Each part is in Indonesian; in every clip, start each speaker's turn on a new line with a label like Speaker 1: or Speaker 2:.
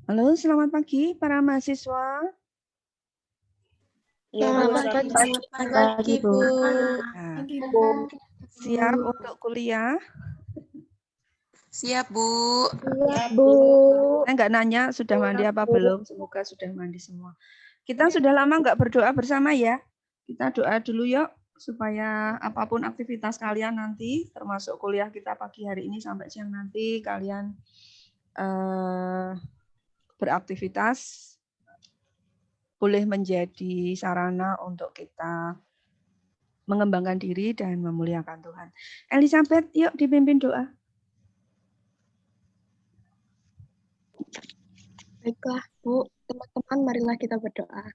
Speaker 1: Halo, selamat pagi para mahasiswa.
Speaker 2: Selamat pagi, Bu.
Speaker 1: Nah, siap untuk kuliah?
Speaker 2: Siap, Bu.
Speaker 3: Siap, Bu.
Speaker 1: Saya nggak nanya sudah mandi apa belum, semoga sudah mandi semua. Kita sudah lama nggak berdoa bersama ya. Kita doa dulu yuk, supaya apapun aktivitas kalian nanti, termasuk kuliah kita pagi hari ini sampai siang nanti, kalian beraktivitas boleh menjadi sarana untuk kita mengembangkan diri dan memuliakan Tuhan. Elizabeth, yuk dipimpin doa.
Speaker 3: Baiklah, Bu. Teman-teman, marilah kita berdoa.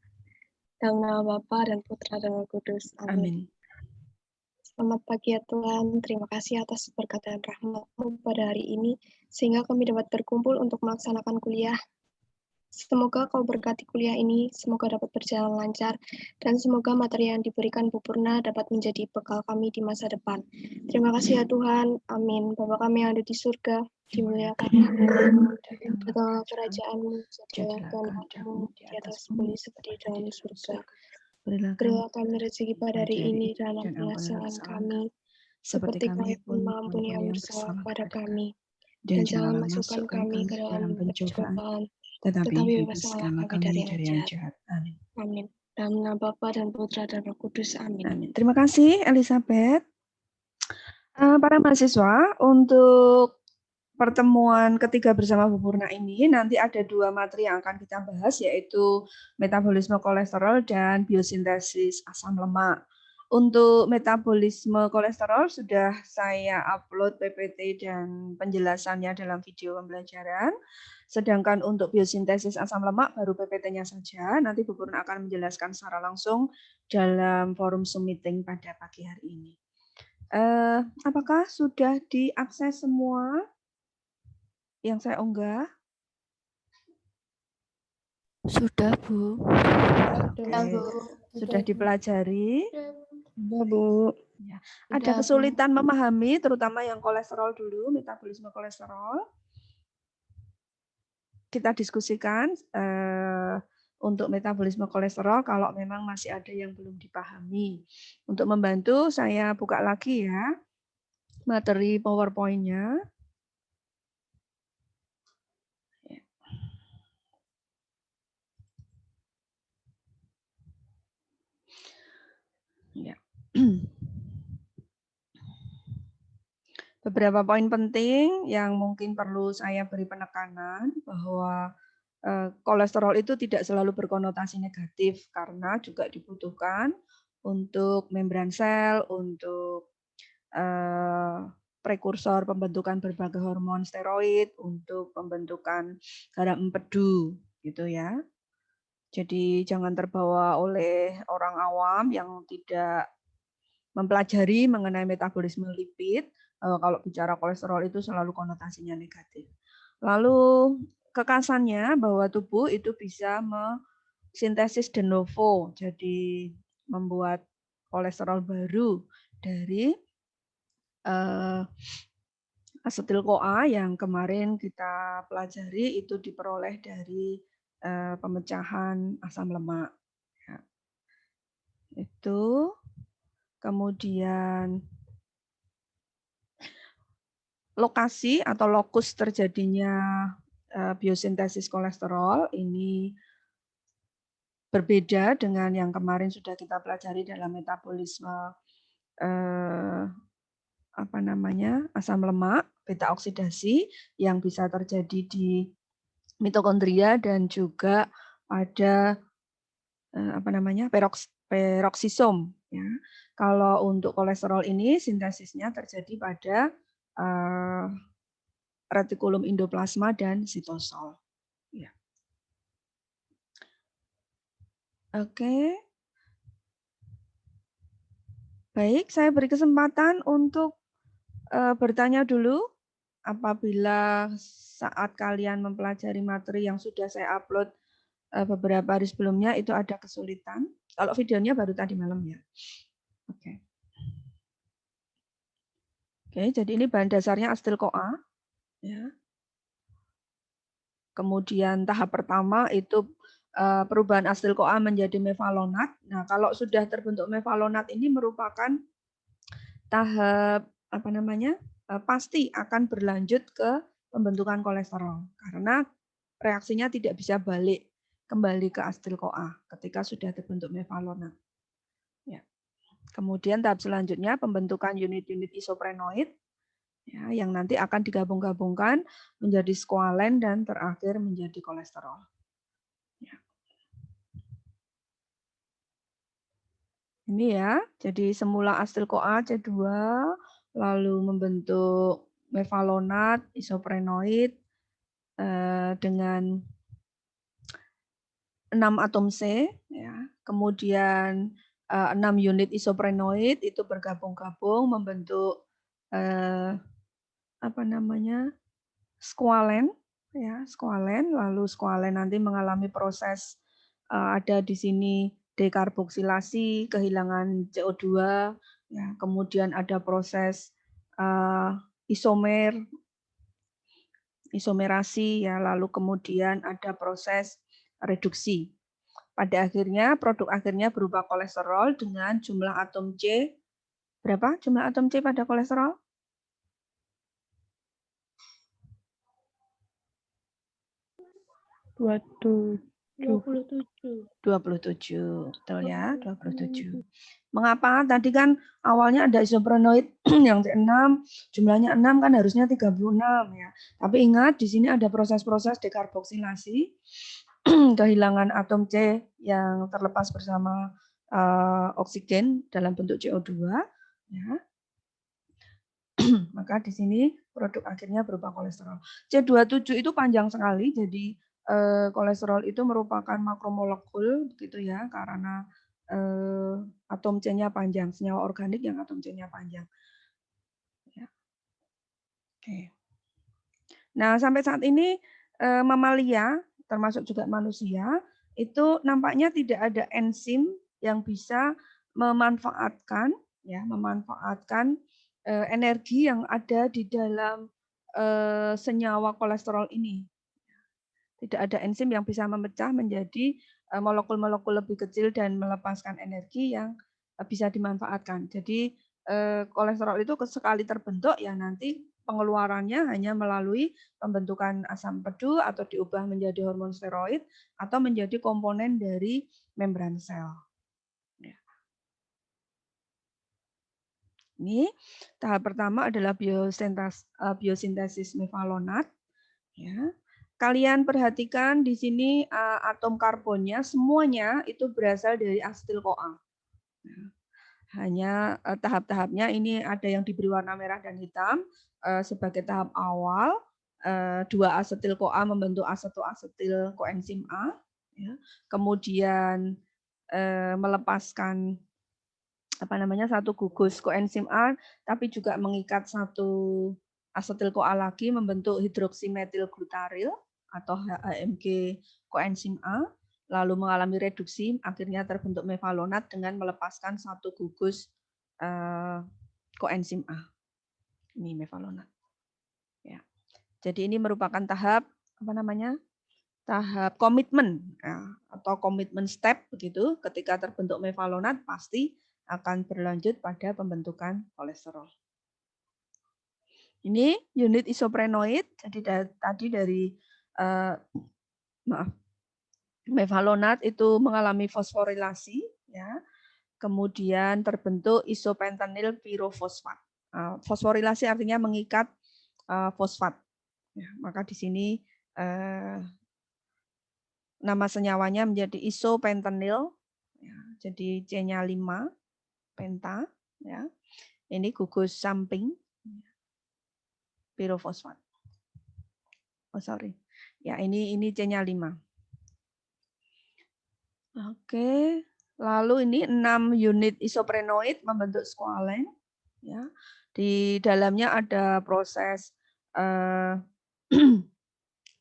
Speaker 3: Dalam nama Bapa dan Putra dan Roh Kudus. Amin.
Speaker 1: Amin.
Speaker 3: Selamat pagi ya Tuhan. Terima kasih atas berkat dan rahmat-Mu pada hari ini, sehingga kami dapat berkumpul untuk melaksanakan kuliah. Semoga Kau berkati kuliah ini, semoga dapat berjalan lancar, dan semoga materi yang diberikan Bu Purna dapat menjadi bekal kami di masa depan. Terima kasih ya Tuhan. Amin. Bapa kami yang ada di surga, dimuliakan datanglah kerajaan-Mu, jadilah kehendak-Mu di atas bumi seperti di dalam surga. Berilah kami rezeki pada hari ini dan ampunilah kesalahan kami, seperti kami pun mengampuni yang bersalah kepada kami. Dan jangan masukkan kami ke dalam pencobaan, tetapi bebaskanlah kami dari yang jahat.
Speaker 1: Amin.
Speaker 3: Amin. Dalam nama Bapa dan Putra dan Roh Kudus. Amin.
Speaker 1: Amin. Terima kasih Elizabeth. Para mahasiswa, untuk pertemuan ketiga bersama Bu Purna ini nanti ada 2 materi yang akan kita bahas, yaitu metabolisme kolesterol dan biosintesis asam lemak. Untuk metabolisme kolesterol sudah saya upload PPT dan penjelasannya dalam video pembelajaran. Sedangkan untuk biosintesis asam lemak baru PPT-nya saja. Nanti Bu Purna akan menjelaskan secara langsung dalam forum Zoom meeting pada pagi hari ini. Apakah sudah diakses semua yang saya unggah?
Speaker 2: Sudah, Bu.
Speaker 1: Oke. Sudah dipelajari?
Speaker 3: Sudah, Bu.
Speaker 1: Ya. Ada kesulitan memahami, terutama yang kolesterol dulu, metabolisme kolesterol. Kita diskusikan untuk metabolisme kolesterol kalau memang masih ada yang belum dipahami. Untuk membantu, saya buka lagi ya materi PowerPoint-nya. Ya. Beberapa poin penting yang mungkin perlu saya beri penekanan bahwa kolesterol itu tidak selalu berkonotasi negatif karena juga dibutuhkan untuk membran sel, untuk prekursor pembentukan berbagai hormon steroid, untuk pembentukan garam empedu, gitu ya. Jadi jangan terbawa oleh orang awam yang tidak mempelajari mengenai metabolisme lipid. Kalau bicara kolesterol itu selalu konotasinya negatif. Lalu kekasannya bahwa tubuh itu bisa sintesis de novo, jadi membuat kolesterol baru dari asetil-CoA yang kemarin kita pelajari itu diperoleh dari pemecahan asam lemak. Ya. Itu kemudian lokasi atau lokus terjadinya biosintesis kolesterol ini berbeda dengan yang kemarin sudah kita pelajari dalam metabolisme asam lemak, beta oksidasi yang bisa terjadi di mitokondria dan juga pada peroksisom. Ya. Kalau untuk kolesterol ini sintesisnya terjadi pada retikulum endoplasma dan sitosol. Ya. Oke. Baik, saya beri kesempatan untuk bertanya dulu apabila saat kalian mempelajari materi yang sudah saya upload beberapa hari sebelumnya itu ada kesulitan. Kalau videonya baru tadi malam ya. Oke. Oke, jadi ini bahan dasarnya asetil-CoA. Ya. Kemudian tahap pertama itu perubahan asetil-CoA menjadi mevalonat. Nah, kalau sudah terbentuk mevalonat ini merupakan tahap pasti akan berlanjut ke pembentukan kolesterol karena reaksinya tidak bisa balik kembali ke asetil-CoA ketika sudah terbentuk mevalonat. Ya. Kemudian tahap selanjutnya pembentukan unit-unit isoprenoid ya, yang nanti akan digabung-gabungkan menjadi squalen dan terakhir menjadi kolesterol. Ya. Ini ya, jadi semula asetil-CoA C2, lalu membentuk mevalonat, isoprenoid dengan 6 atom C, ya. Kemudian 6 unit isoprenoid itu bergabung-gabung membentuk squalen, ya, squalen. Lalu squalen nanti mengalami proses ada di sini dekarboksilasi, kehilangan CO2, ya, kemudian ada proses isomerasi, ya, lalu kemudian ada proses reduksi. Pada akhirnya produk akhirnya berupa kolesterol dengan jumlah atom C. Berapa jumlah atom C pada kolesterol?
Speaker 2: 27.
Speaker 1: 27, betul ya, 27. Mengapa? Tadi kan awalnya ada isoprenoid yang C6, jumlahnya 6 kan harusnya 36 ya. Tapi ingat di sini ada proses-proses dekarboksilasi, kehilangan atom C yang terlepas bersama oksigen dalam bentuk CO2 ya. Maka di sini produk akhirnya berupa kolesterol. C27 itu panjang sekali, jadi kolesterol itu merupakan makromolekul gitu ya, karena atom C-nya panjang, senyawa organik yang atom C-nya panjang. Ya. Oke. Nah, sampai saat ini mamalia, termasuk juga manusia, itu nampaknya tidak ada enzim yang bisa memanfaatkan energi yang ada di dalam senyawa kolesterol ini. Tidak ada enzim yang bisa memecah menjadi molekul-molekul lebih kecil dan melepaskan energi yang bisa dimanfaatkan. Jadi kolesterol itu sekali terbentuk ya nanti pengeluarannya hanya melalui pembentukan asam pedu atau diubah menjadi hormon steroid atau menjadi komponen dari membran sel. Ini tahap pertama adalah biosintesis mevalonat. Ya. Kalian perhatikan di sini atom karbonnya semuanya itu berasal dari asetil-CoA. Hanya tahap-tahapnya ini ada yang diberi warna merah dan hitam sebagai tahap awal. 2 asetil-CoA membentuk asetoasetil koenzim A. Ya. Kemudian melepaskan satu gugus koenzim A, tapi juga mengikat satu asetil-CoA lagi membentuk hidroksimetilglutaril atau HMG koenzim A, lalu mengalami reduksi, akhirnya terbentuk mevalonat dengan melepaskan satu gugus koenzim A. Ini mevalonat. Ya. Jadi ini merupakan tahap tahap komitmen ya, atau komitmen step begitu. Ketika terbentuk mevalonat pasti akan berlanjut pada pembentukan kolesterol. Ini unit isoprenoid. Jadi tadi dari mevalonat itu mengalami fosforilasi, ya. Kemudian terbentuk isopentanil pirofosfat. Fosforilasi artinya mengikat fosfat. Ya, maka di sini nama senyawanya menjadi isopentanil. Ya, jadi C-nya 5. Penta, ya. Ini gugus samping pirofosfat. Oh sorry, ya ini C-nya 5. Oke, lalu ini 6 unit isoprenoid membentuk squalen, ya. Di dalamnya ada proses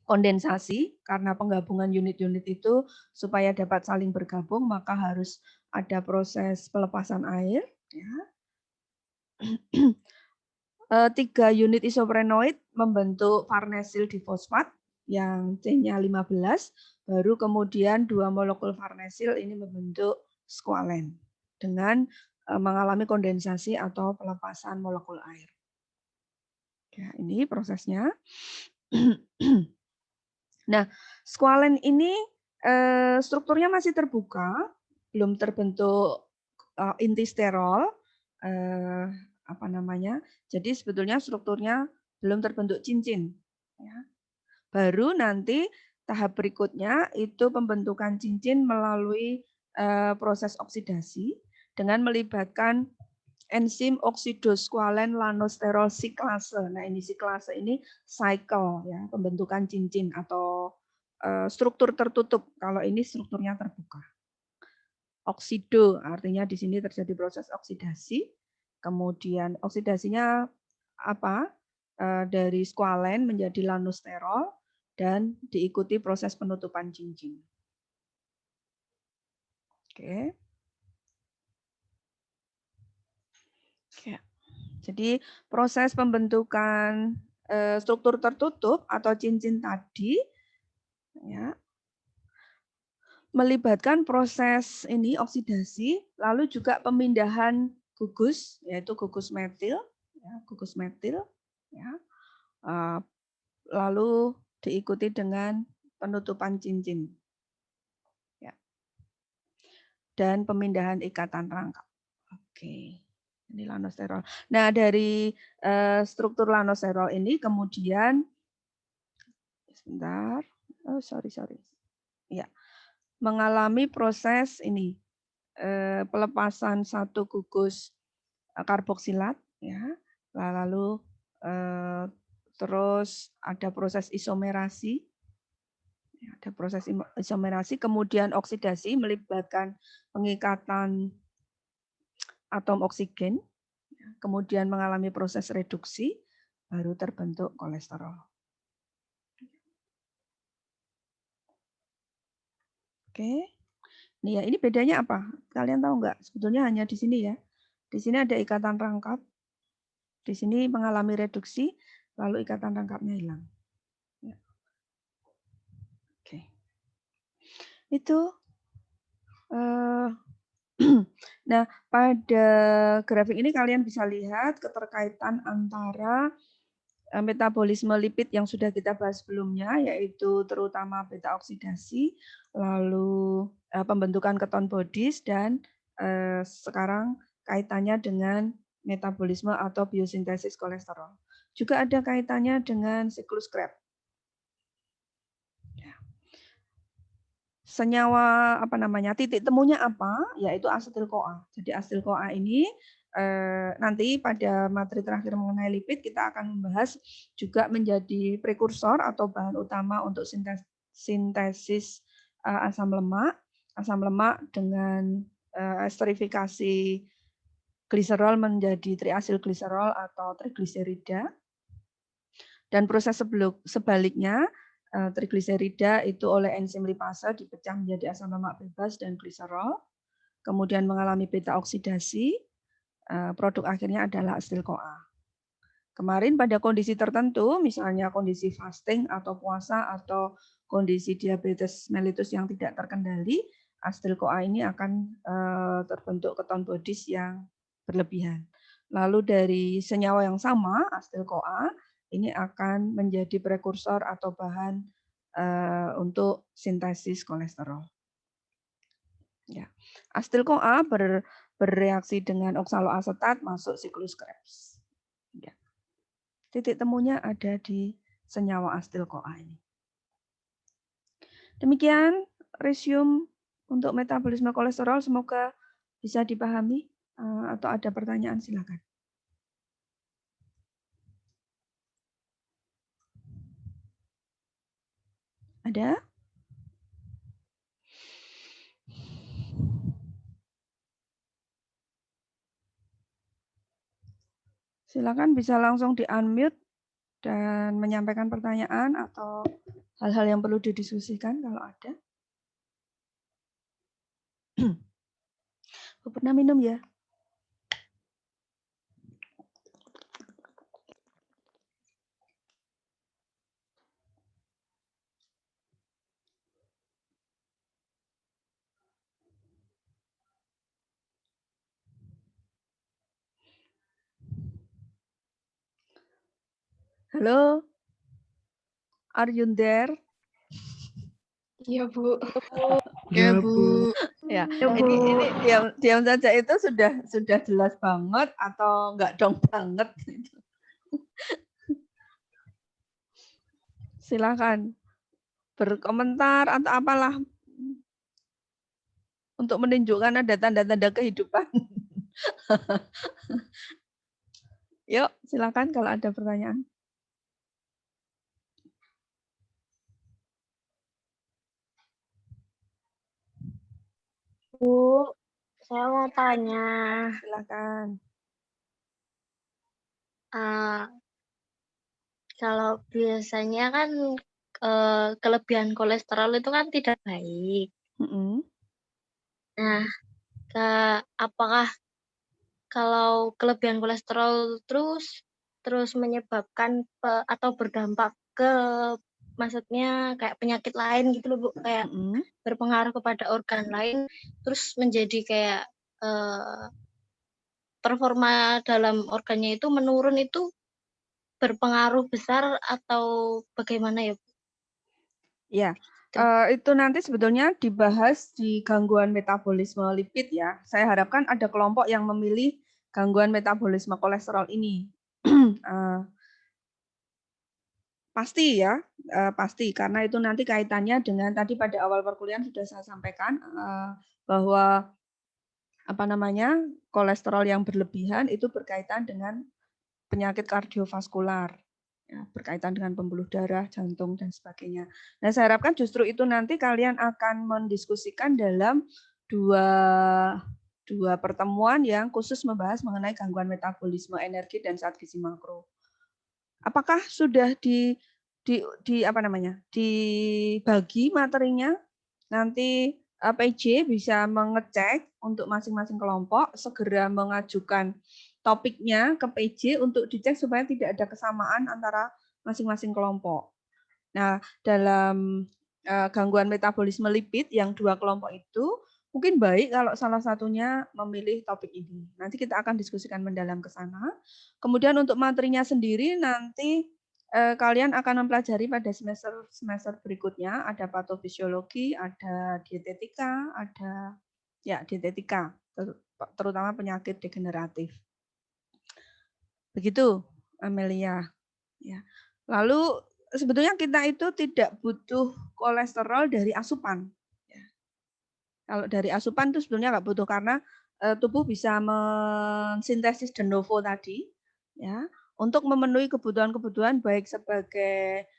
Speaker 1: kondensasi karena penggabungan unit-unit itu supaya dapat saling bergabung maka harus ada proses pelepasan air, ya. 3 unit isoprenoid membentuk farnesil difosfat. yang chain-nya 15, baru kemudian 2 molekul farnesil ini membentuk skualen dengan mengalami kondensasi atau pelepasan molekul air. Ya, ini prosesnya. Nah, skualen ini strukturnya masih terbuka, belum terbentuk inti sterol, apa namanya? Jadi sebetulnya strukturnya belum terbentuk cincin. Ya. Baru nanti tahap berikutnya itu pembentukan cincin melalui proses oksidasi dengan melibatkan enzim oksidoskualen lanosterol siklase. Nah, ini siklase ini cycle ya, pembentukan cincin atau struktur tertutup. Kalau ini strukturnya terbuka. Oksido artinya di sini terjadi proses oksidasi. Kemudian oksidasinya apa? Dari skualen menjadi lanosterol dan diikuti proses penutupan cincin. Oke. Oke. Jadi proses pembentukan struktur tertutup atau cincin tadi ya, melibatkan proses ini oksidasi, lalu juga pemindahan gugus yaitu gugus metil, ya, lalu diikuti dengan penutupan cincin, ya, dan pemindahan ikatan rangkap. Oke. Ini lanosterol. Nah, dari struktur lanosterol ini kemudian sebentar. Oh, sorry. Ya. Mengalami proses ini pelepasan satu gugus karboksilat ya. Lalu terus ada proses isomerasi. Ada proses isomerasi, kemudian oksidasi melibatkan pengikatan atom oksigen, kemudian mengalami proses reduksi, baru terbentuk kolesterol. Oke, nih ya ini bedanya apa? Kalian tahu nggak? Sebetulnya hanya di sini ya. Di sini ada ikatan rangkap, di sini mengalami reduksi, lalu ikatan rangkapnya hilang. Ya. Oke, itu. Nah, pada grafik ini kalian bisa lihat keterkaitan antara metabolisme lipid yang sudah kita bahas sebelumnya, yaitu terutama beta oksidasi, lalu pembentukan keton bodies, dan sekarang kaitannya dengan metabolisme atau biosintesis kolesterol. Juga ada kaitannya dengan siklus Krebs. Senyawa apa namanya, titik temunya apa, yaitu asetil CoA. Jadi asetil CoA ini nanti pada materi terakhir mengenai lipid kita akan membahas juga menjadi prekursor atau bahan utama untuk sintesis asam lemak dengan esterifikasi gliserol menjadi triasil gliserol atau trigliserida. Dan proses sebaliknya, trigliserida itu oleh enzim lipase dipecah menjadi asam lemak bebas dan gliserol, kemudian mengalami beta oksidasi, produk akhirnya adalah asetil CoA. Kemarin pada kondisi tertentu, misalnya kondisi fasting atau puasa atau kondisi diabetes mellitus yang tidak terkendali, asetil CoA ini akan terbentuk keton bodies yang berlebihan. Lalu dari senyawa yang sama, asetil CoA, ini akan menjadi prekursor atau bahan untuk sintesis kolesterol. Ya. Asetil CoA bereaksi dengan oksaloasetat masuk siklus Krebs. Ya. Titik temunya ada di senyawa asetil CoA ini. Demikian resume untuk metabolisme kolesterol, semoga bisa dipahami atau ada pertanyaan silakan. Ada? Silakan bisa langsung di-unmute dan menyampaikan pertanyaan atau hal-hal yang perlu didiskusikan kalau ada. Pernah minum ya? Halo? Are you there?
Speaker 3: Iya, Bu.
Speaker 2: Ya, Bu.
Speaker 1: Ya,
Speaker 3: Ya, Bu.
Speaker 1: ini diam saja itu sudah jelas banget atau enggak dong banget gitu. Silakan berkomentar atau apalah untuk menunjukkan ada tanda-tanda kehidupan. Yuk, silakan kalau ada pertanyaan.
Speaker 4: Bu, saya mau tanya,
Speaker 1: Silakan.
Speaker 4: kalau biasanya kan kelebihan kolesterol itu kan tidak baik. Nah, apakah kalau kelebihan kolesterol terus menyebabkan atau berdampak ke, maksudnya kayak penyakit lain gitu loh Bu, kayak berpengaruh kepada organ lain, terus menjadi kayak performa dalam organnya itu menurun, itu berpengaruh besar atau bagaimana ya Bu?
Speaker 1: Ya, itu nanti sebetulnya dibahas di gangguan metabolisme lipid ya. Saya harapkan ada kelompok yang memilih gangguan metabolisme kolesterol ini. Pasti ya, pasti karena itu nanti kaitannya dengan tadi pada awal perkuliahan sudah saya sampaikan bahwa kolesterol yang berlebihan itu berkaitan dengan penyakit kardiovaskular, ya, berkaitan dengan pembuluh darah, jantung dan sebagainya. Nah, saya harapkan justru itu nanti kalian akan mendiskusikan dalam dua pertemuan yang khusus membahas mengenai gangguan metabolisme energi dan zat gizi makro. Apakah sudah dibagi materinya? Nanti PJ bisa mengecek untuk masing-masing kelompok, segera mengajukan topiknya ke PJ untuk dicek supaya tidak ada kesamaan antara masing-masing kelompok. Nah, dalam gangguan metabolisme lipid yang dua kelompok itu, mungkin baik kalau salah satunya memilih topik ini. Nanti kita akan diskusikan mendalam ke sana. Kemudian untuk materinya sendiri nanti kalian akan mempelajari pada semester berikutnya, ada patofisiologi, ada dietetika, ada dietetika, terutama penyakit degeneratif. Begitu, Amelia. Ya. Lalu sebetulnya kita itu tidak butuh kolesterol dari asupan. Kalau dari asupan itu sebetulnya nggak butuh karena tubuh bisa mensintesis de novo tadi, ya, untuk memenuhi kebutuhan-kebutuhan baik sebagai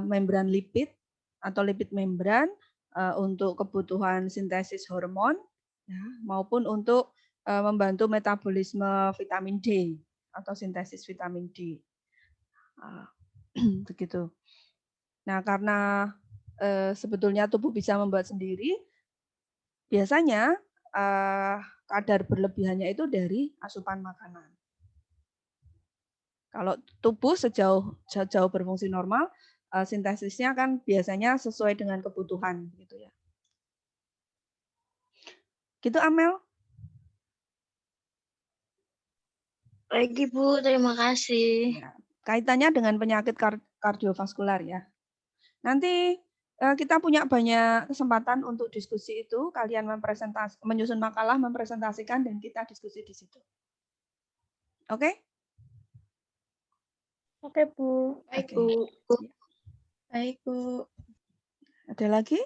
Speaker 1: membran lipid atau lipid membran untuk kebutuhan sintesis hormon, ya, maupun untuk membantu metabolisme vitamin D atau sintesis vitamin D. Begitu. Nah, karena sebetulnya tubuh bisa membuat sendiri, biasanya kadar berlebihannya itu dari asupan makanan. Kalau tubuh sejauh berfungsi normal, sintesisnya kan biasanya sesuai dengan kebutuhan, gitu ya. Gitu, Amel.
Speaker 4: Baik Ibu, terima kasih.
Speaker 1: Ya, kaitannya dengan penyakit kardiovaskular ya. Nanti kita punya banyak kesempatan untuk diskusi itu. Kalian menyusun makalah, mempresentasikan, dan kita diskusi di situ. Oke?
Speaker 4: Oke Bu.
Speaker 3: Baik,
Speaker 1: Oke.
Speaker 3: Bu.
Speaker 2: Baik, Bu.
Speaker 1: Ada lagi?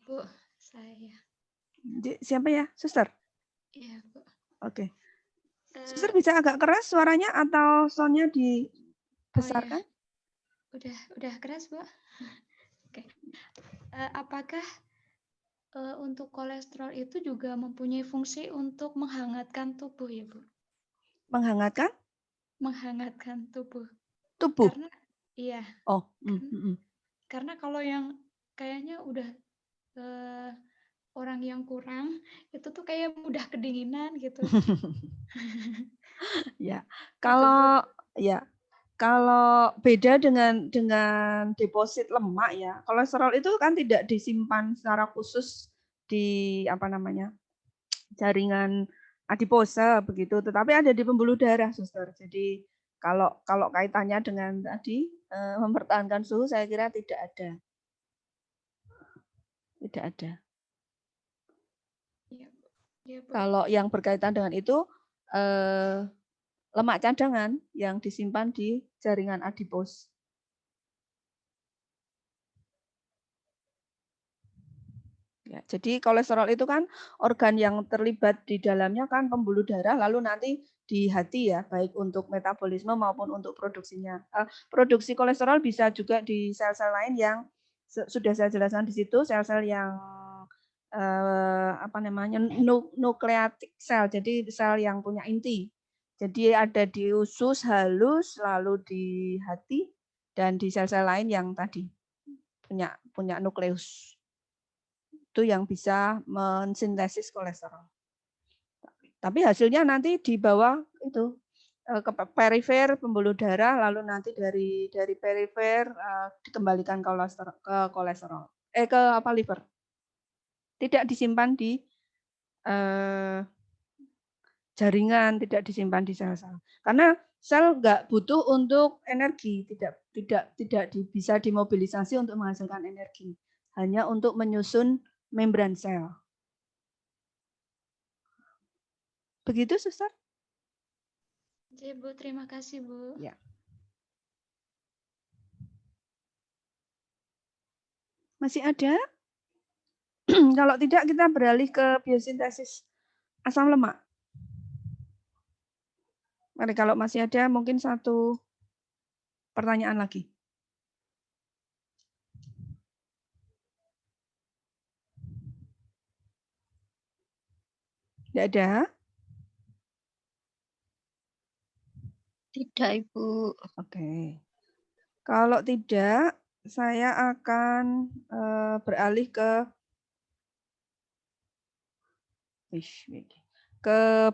Speaker 2: Bu, saya.
Speaker 1: Siapa ya? Suster?
Speaker 2: Iya, Bu.
Speaker 1: Oke. Suster bisa agak keras suaranya atau soundnya
Speaker 2: Oh,
Speaker 1: dibesarkan?
Speaker 2: iya. Udah keras, Bu. Oke. Apakah untuk kolesterol itu juga mempunyai fungsi untuk menghangatkan tubuh ya, Bu?
Speaker 1: Menghangatkan?
Speaker 2: Menghangatkan tubuh.
Speaker 1: Tubuh?
Speaker 2: Karena, iya.
Speaker 1: Oh.
Speaker 2: Karena kalau yang kayaknya udah orang yang kurang, itu tuh kayak mudah kedinginan gitu.
Speaker 1: Ya, kalau beda dengan deposit lemak ya, kolesterol itu kan tidak disimpan secara khusus di jaringan adipose begitu, tetapi ada di pembuluh darah, Suster. Jadi Kalau kaitannya dengan tadi mempertahankan suhu, saya kira tidak ada. Tidak ada.
Speaker 2: Iya, Bu. Iya, Bu.
Speaker 1: Kalau yang berkaitan dengan itu lemak cadangan yang disimpan di jaringan adipos. Ya, jadi kolesterol itu kan organ yang terlibat di dalamnya kan pembuluh darah, lalu nanti di hati ya, baik untuk metabolisme maupun untuk produksinya. Produksi kolesterol bisa juga di sel-sel lain yang sudah saya jelaskan di situ, sel-sel yang apa namanya nukleatik sel, jadi sel yang punya inti. Jadi ada di usus halus, lalu di hati, dan di sel-sel lain yang tadi punya nukleus. Itu yang bisa mensintesis kolesterol. Tapi hasilnya nanti di bawah itu ke perifer pembuluh darah, lalu nanti dari perifer dikembalikan ke kolesterol, ke apa liver. Tidak disimpan di jaringan, tidak disimpan di sel-sel. Karena sel nggak butuh untuk energi, tidak bisa dimobilisasi untuk menghasilkan energi, hanya untuk menyusun membran sel. Begitu, Suster?
Speaker 2: Oke, Bu. Terima kasih, Bu.
Speaker 1: Ya. Masih ada? Kalau tidak, kita beralih ke biosintesis asam lemak. Mari, kalau masih ada, mungkin satu pertanyaan lagi. Tidak ada?
Speaker 4: Tidak, Ibu.
Speaker 1: Oke. Kalau tidak, saya akan beralih ke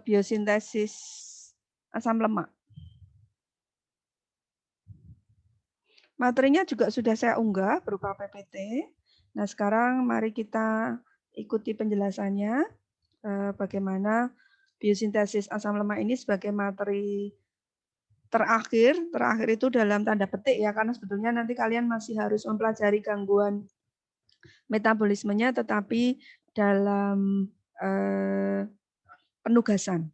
Speaker 1: biosintesis asam lemak. Materinya juga sudah saya unggah berupa PPT. Nah, sekarang mari kita ikuti penjelasannya bagaimana biosintesis asam lemak ini sebagai materi terakhir itu dalam tanda petik ya, karena sebetulnya nanti kalian masih harus mempelajari gangguan metabolismenya, tetapi dalam penugasan.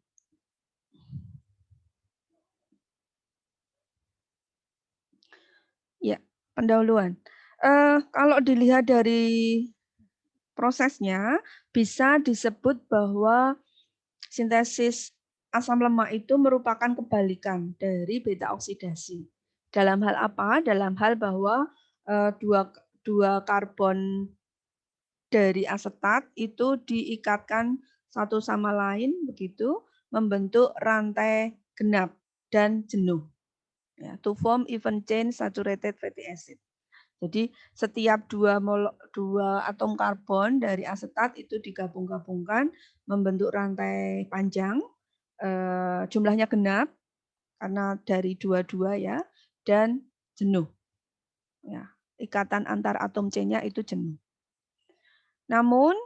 Speaker 1: Ya, pendahuluan. Kalau dilihat dari prosesnya, bisa disebut bahwa sintesis asam lemak itu merupakan kebalikan dari beta oksidasi. Dalam hal apa? Dalam hal bahwa dua karbon dari asetat itu diikatkan satu sama lain begitu, membentuk rantai genap dan jenuh. Ya, to form even chain saturated fatty acid. Jadi setiap dua atom karbon dari asetat itu digabung-gabungkan membentuk rantai panjang, jumlahnya genap karena dari dua-dua ya, dan jenuh. Ya, ikatan antar atom chain-nya itu jenuh. Namun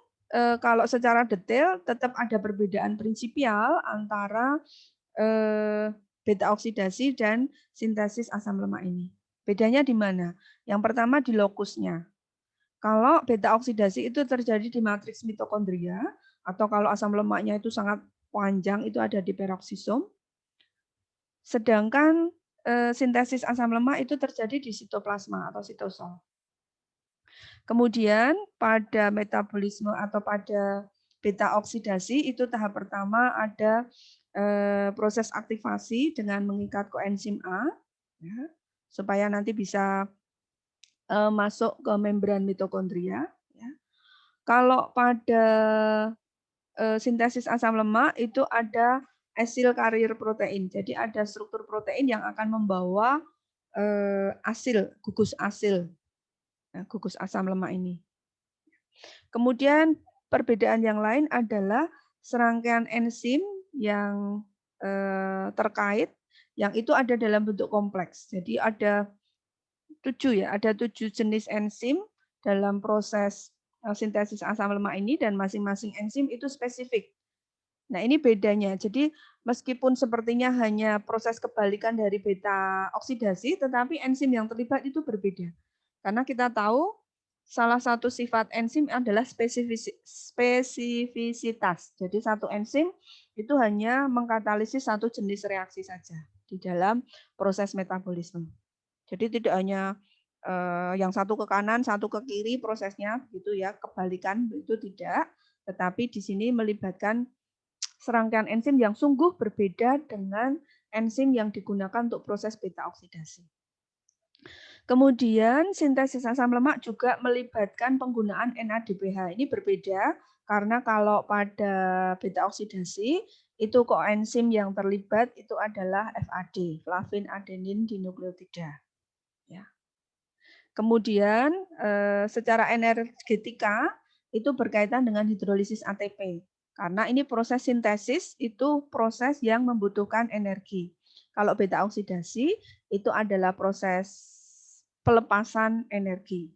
Speaker 1: kalau secara detail tetap ada perbedaan prinsipial antara beta oksidasi dan sintesis asam lemak ini. Bedanya di mana? Yang pertama di lokusnya. Kalau beta oksidasi itu terjadi di matriks mitokondria, atau kalau asam lemaknya itu sangat panjang itu ada di peroksisom. Sedangkan sintesis asam lemak itu terjadi di sitoplasma atau sitosol. Kemudian pada metabolisme atau pada beta oksidasi itu tahap pertama ada proses aktivasi dengan mengikat koenzim A, ya, supaya nanti bisa masuk ke membran mitokondria. Ya. Kalau pada sintesis asam lemak itu ada asil carrier protein, jadi ada struktur protein yang akan membawa asil, gugus asil, gugus asam lemak ini. Kemudian perbedaan yang lain adalah serangkaian enzim yang terkait, yang itu ada dalam bentuk kompleks. Jadi ada 7 ya, ada 7 jenis enzim dalam proses sintesis asam lemak ini, dan masing-masing enzim itu spesifik. Nah, ini bedanya. Jadi meskipun sepertinya hanya proses kebalikan dari beta oksidasi, tetapi enzim yang terlibat itu berbeda. Karena kita tahu salah satu sifat enzim adalah spesifisitas. Jadi satu enzim itu hanya mengkatalisis satu jenis reaksi saja di dalam proses metabolisme. Jadi tidak hanya yang satu ke kanan, satu ke kiri prosesnya gitu ya, kebalikan itu tidak, tetapi di sini melibatkan serangkaian enzim yang sungguh berbeda dengan enzim yang digunakan untuk proses beta oksidasi. Kemudian sintesis asam lemak juga melibatkan penggunaan NADPH. Ini berbeda karena kalau pada beta oksidasi itu koenzim yang terlibat itu adalah FAD, flavin adenin dinukleotida. Ya. Kemudian secara energetika itu berkaitan dengan hidrolisis ATP. Karena ini proses sintesis itu proses yang membutuhkan energi. Kalau beta oksidasi itu adalah proses pelepasan energi.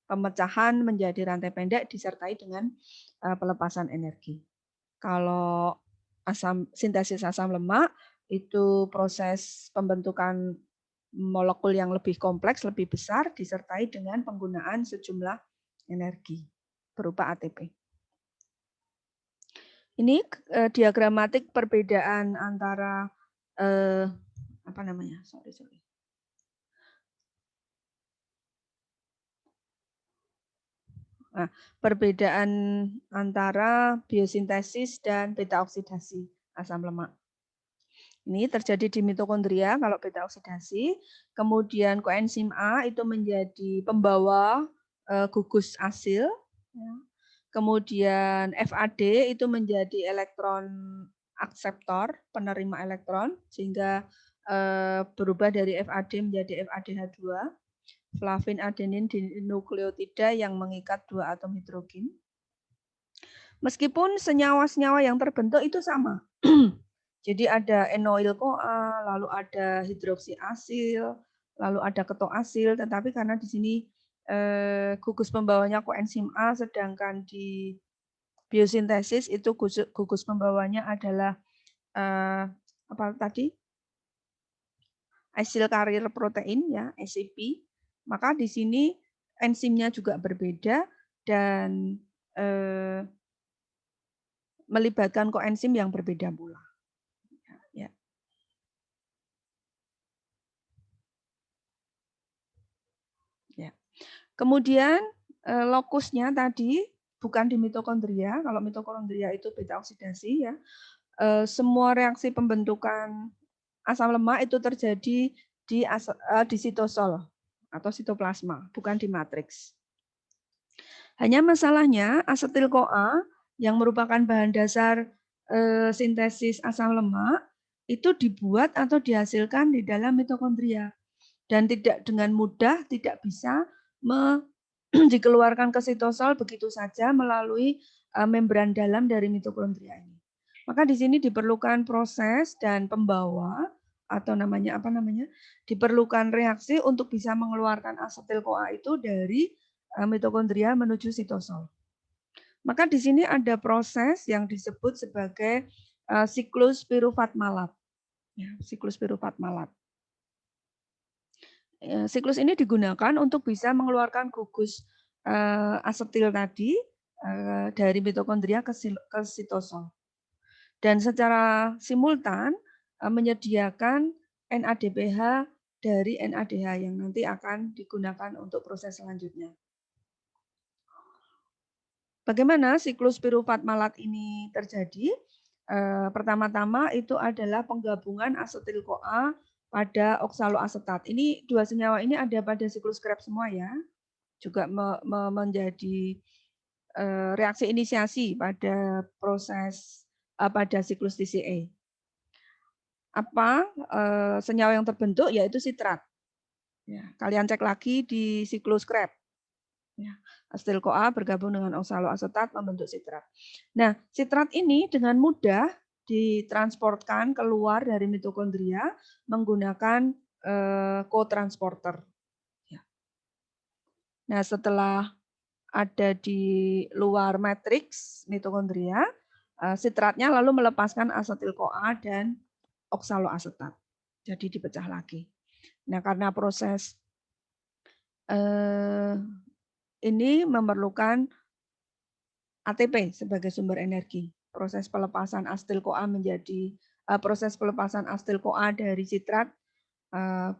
Speaker 1: Pemecahan menjadi rantai pendek disertai dengan pelepasan energi. Kalau sintesis asam lemak itu proses pembentukan molekul yang lebih kompleks, lebih besar, disertai dengan penggunaan sejumlah energi berupa ATP. Ini diagramatik perbedaan antara apa namanya? Sorry. Nah, perbedaan antara biosintesis dan beta oksidasi asam lemak. Ini terjadi di mitokondria kalau beta oksidasi, kemudian koenzim A itu menjadi pembawa gugus asil, kemudian FAD itu menjadi elektron akseptor, penerima elektron, sehingga berubah dari FAD menjadi FADH2, flavin adenin dinukleotida yang mengikat dua atom hidrogen. Meskipun senyawa-senyawa yang terbentuk itu sama. Jadi ada enoil-CoA, lalu ada hidroksiasil, lalu ada ketoasil, tetapi karena di sini gugus pembawanya koenzim A, sedangkan di biosintesis itu gugus pembawanya adalah apa tadi? Acyl carrier protein ya, ACP. Maka di sini enzimnya juga berbeda dan melibatkan koenzim yang berbeda pula. Ya. Ya. Kemudian lokusnya tadi bukan di mitokondria. Kalau mitokondria itu beta oksidasi ya. Semua reaksi pembentukan asam lemak itu terjadi di sitosol atau sitoplasma, bukan di matriks. Hanya masalahnya asetil-CoA yang merupakan bahan dasar sintesis asam lemak itu dibuat atau dihasilkan di dalam mitokondria dan tidak dengan mudah tidak bisa dikeluarkan ke sitosol begitu saja melalui membran dalam dari mitokondria ini. Maka di sini diperlukan proses dan pembawa atau diperlukan reaksi untuk bisa mengeluarkan asetil-CoA itu dari mitokondria menuju sitosol. Maka di sini ada proses yang disebut sebagai siklus piruvat malat. Ya, siklus piruvat malat. Siklus ini digunakan untuk bisa mengeluarkan gugus asetil tadi dari mitokondria ke sitosol. Dan secara simultan menyediakan NADPH dari NADH yang nanti akan digunakan untuk proses selanjutnya. Bagaimana siklus piruvat malat ini terjadi? Pertama-tama itu adalah penggabungan asetil-CoA pada oksaloasetat. Ini dua senyawa ini ada pada siklus Krebs semua ya. Juga menjadi reaksi inisiasi pada proses pada siklus TCA. Apa senyawa yang terbentuk yaitu sitrat. Ya, kalian cek lagi di siklus Krebs. Ya, asetil-CoA bergabung dengan oksaloasetat membentuk sitrat. Nah, sitrat ini dengan mudah ditransportkan keluar dari mitokondria menggunakan cotransporter. Ya. Nah, setelah ada di luar matriks mitokondria, sitratnya lalu melepaskan asetil-CoA dan oksaloasetat. Jadi dipecah lagi. Nah, karena proses ini memerlukan ATP sebagai sumber energi. Proses pelepasan asetil-CoA menjadi proses pelepasan asetil-CoA dari sitrat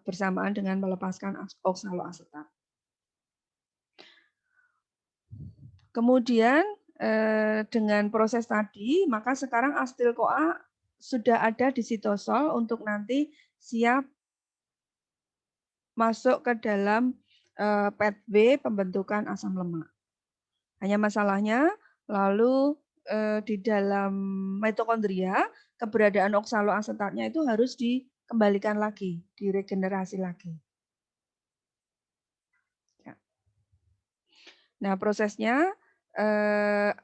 Speaker 1: bersamaan dengan melepaskan oksaloasetat. Kemudian dengan proses tadi, maka sekarang asetil-CoA sudah ada di sitosol untuk nanti siap masuk ke dalam pathway pembentukan asam lemak. Hanya masalahnya, lalu di dalam mitokondria, keberadaan oksaloasetatnya itu harus dikembalikan lagi, diregenerasi lagi. Ya. Nah, prosesnya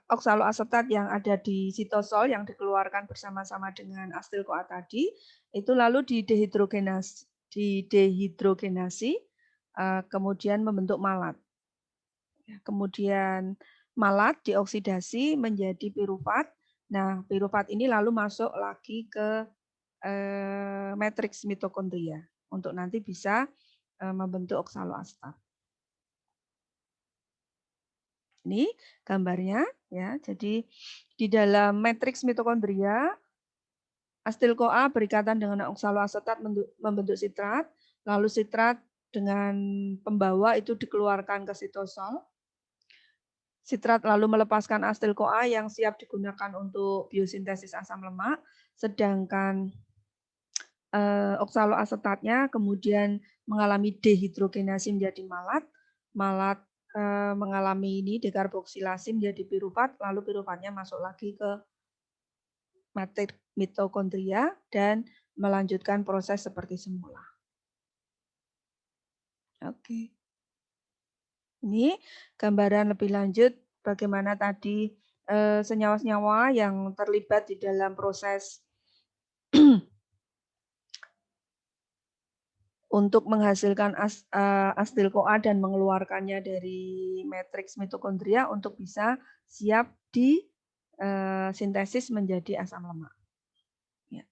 Speaker 1: oksaloasetat yang ada di sitosol yang dikeluarkan bersama-sama dengan asetil-CoA tadi, itu lalu didehidrogenasi, kemudian membentuk malat. Kemudian malat dioksidasi menjadi pirufat. Nah, pirufat ini lalu masuk lagi ke matriks mitokondria untuk nanti bisa membentuk oksaloasetat. Ini gambarnya ya. Jadi di dalam matriks mitokondria asetil-CoA berikatan dengan oksaloasetat membentuk sitrat, lalu sitrat dengan pembawa itu dikeluarkan ke sitosol. Sitrat lalu melepaskan asetil-CoA yang siap digunakan untuk biosintesis asam lemak, sedangkan oksaloasetatnya kemudian mengalami dehidrogenasi menjadi malat, malat mengalami ini dekarboksilasi menjadi pirufat, lalu pirufatnya masuk lagi ke matriks mitokondria dan melanjutkan proses seperti semula. Oke. Ini gambaran lebih lanjut bagaimana tadi senyawa-senyawa yang terlibat di dalam proses untuk menghasilkan asetil-CoA dan mengeluarkannya dari matriks mitokondria untuk bisa siap disintesis menjadi asam lemak. Ya.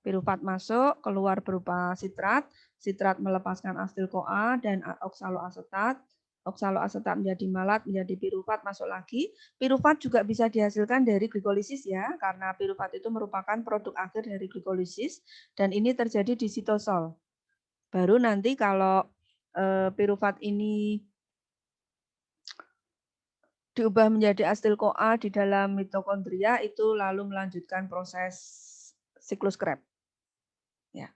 Speaker 1: Pirufat masuk, keluar berupa sitrat, sitrat melepaskan asetil-CoA dan oksaloasetat, oksaloasetat menjadi malat, menjadi pirufat, masuk lagi. Pirufat juga bisa dihasilkan dari glikolisis ya, karena pirufat itu merupakan produk akhir dari glikolisis, dan ini terjadi di sitosol. Baru nanti kalau pirufat ini diubah menjadi asetil-CoA di dalam mitokondria, itu lalu melanjutkan proses siklus Krebs. Ya.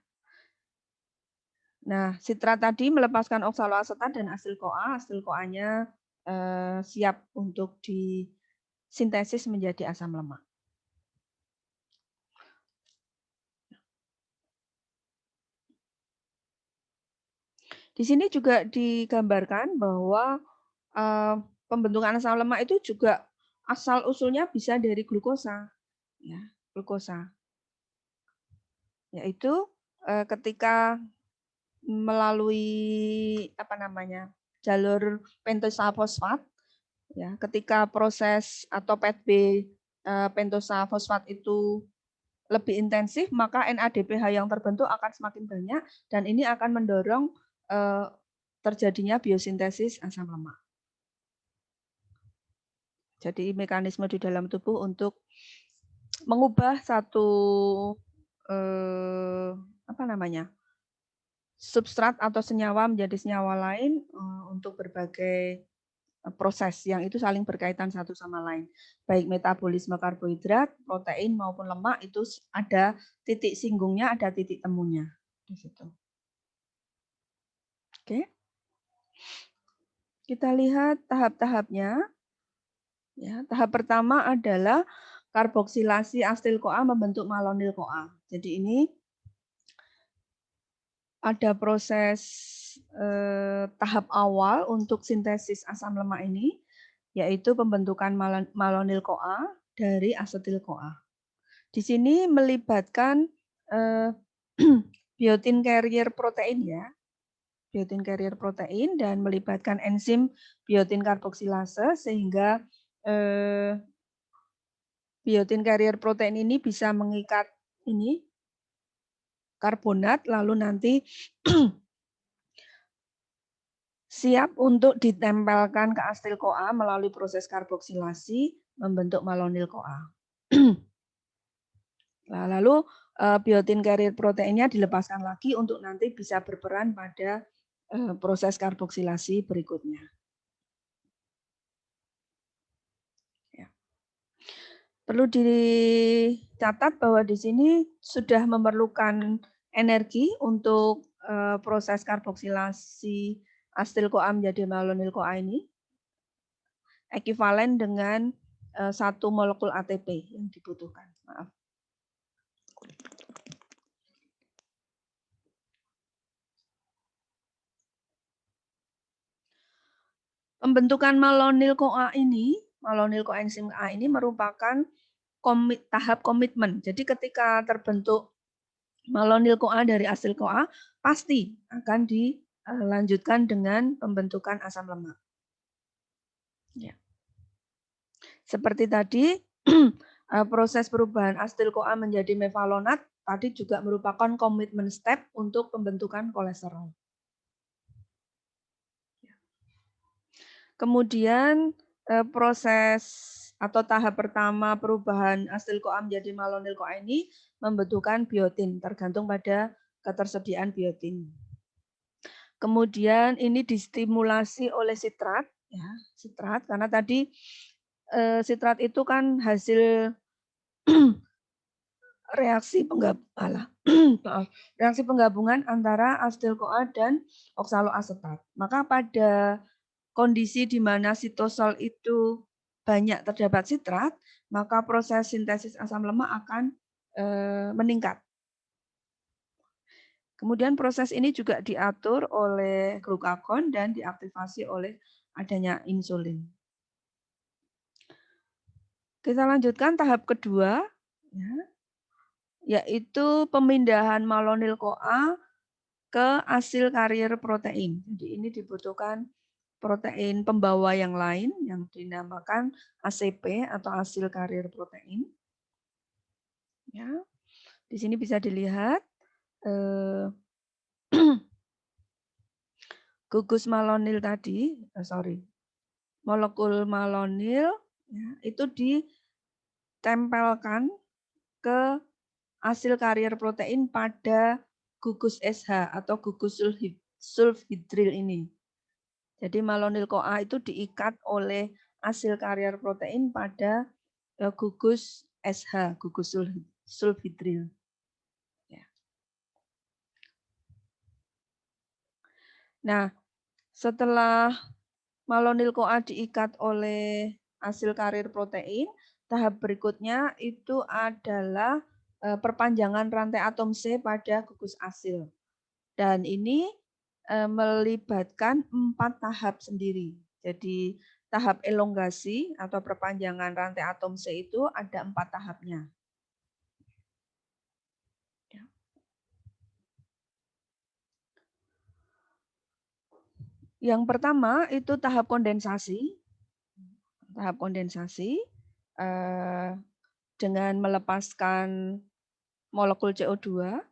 Speaker 1: Nah, sitrat tadi melepaskan oksaloasetat dan asetil-CoA. Asetil-CoA-nya siap untuk disintesis menjadi asam lemak. Di sini juga digambarkan bahwa pembentukan asam lemak itu juga asal-usulnya bisa dari glukosa. Ya, glukosa. Yaitu ketika melalui jalur pentosa fosfat, ya, ketika proses atau pathway pentosa fosfat itu lebih intensif, maka NADPH yang terbentuk akan semakin banyak dan ini akan mendorong terjadinya biosintesis asam lemak. Jadi mekanisme di dalam tubuh untuk mengubah satu substrat atau senyawa menjadi senyawa lain untuk berbagai proses yang itu saling berkaitan satu sama lain. Baik metabolisme karbohidrat, protein maupun lemak itu ada titik singgungnya, ada titik temunya di situ. Oke. Kita lihat tahap-tahapnya. Ya, tahap pertama adalah karboksilasi asetil-CoA membentuk malonil-CoA. Jadi ini ada proses tahap awal untuk sintesis asam lemak ini, yaitu pembentukan malonil-CoA dari asetil-CoA. Di sini melibatkan biotin carrier protein ya, biotin carrier protein dan melibatkan enzim biotin karboksilase sehingga biotin carrier protein ini bisa mengikat ini karbonat, lalu nanti siap untuk ditempelkan ke asetil-CoA melalui proses karboksilasi membentuk malonyl-CoA. Nah, lalu biotin carrier proteinnya dilepaskan lagi untuk nanti bisa berperan pada proses karboksilasi berikutnya. Ya. Perlu dicatat bahwa di sini sudah memerlukan energi untuk proses karboksilasi asetil-CoA menjadi malonyl-CoA ini ekuivalen dengan 1 molekul ATP yang dibutuhkan. Maaf. Pembentukan malonyl-CoA ini, malonyl coenzim A ini merupakan tahap komitmen. Jadi ketika terbentuk malonyl-CoA dari asetil-CoA, pasti akan dilanjutkan dengan pembentukan asam lemak. Ya. Seperti tadi, proses perubahan asetil-CoA menjadi mevalonat tadi juga merupakan komitmen step untuk pembentukan kolesterol. Kemudian proses atau tahap pertama perubahan asetil-CoA menjadi malonyl-CoA ini membutuhkan biotin, tergantung pada ketersediaan biotin. Kemudian ini distimulasi oleh sitrat, ya, sitrat karena tadi sitrat itu kan hasil reaksi reaksi penggabungan antara asetil-CoA dan oksaloasetat. Maka pada kondisi di mana sitosol itu banyak terdapat sitrat, maka proses sintesis asam lemak akan meningkat. Kemudian proses ini juga diatur oleh glukagon dan diaktifasi oleh adanya insulin. Kita lanjutkan tahap kedua, ya, yaitu pemindahan malonyl-CoA ke asil karier protein. Jadi ini dibutuhkan protein pembawa yang lain yang dinamakan ACP atau asil karier protein. Ya, di sini bisa dilihat gugus malonyl tadi, molekul malonyl ya, itu ditempelkan ke asil karier protein pada gugus SH atau gugus sulfhidril ini. Jadi malonyl-CoA itu diikat oleh asil karier protein pada gugus SH, gugus sulfhidril. Ya. Nah, setelah malonyl-CoA diikat oleh asil karier protein, tahap berikutnya itu adalah perpanjangan rantai atom C pada gugus asil. Dan ini melibatkan 4 tahap sendiri. Jadi tahap elongasi atau perpanjangan rantai atom C itu ada 4 tahapnya. Yang pertama itu tahap kondensasi. Tahap kondensasi dengan melepaskan molekul CO2.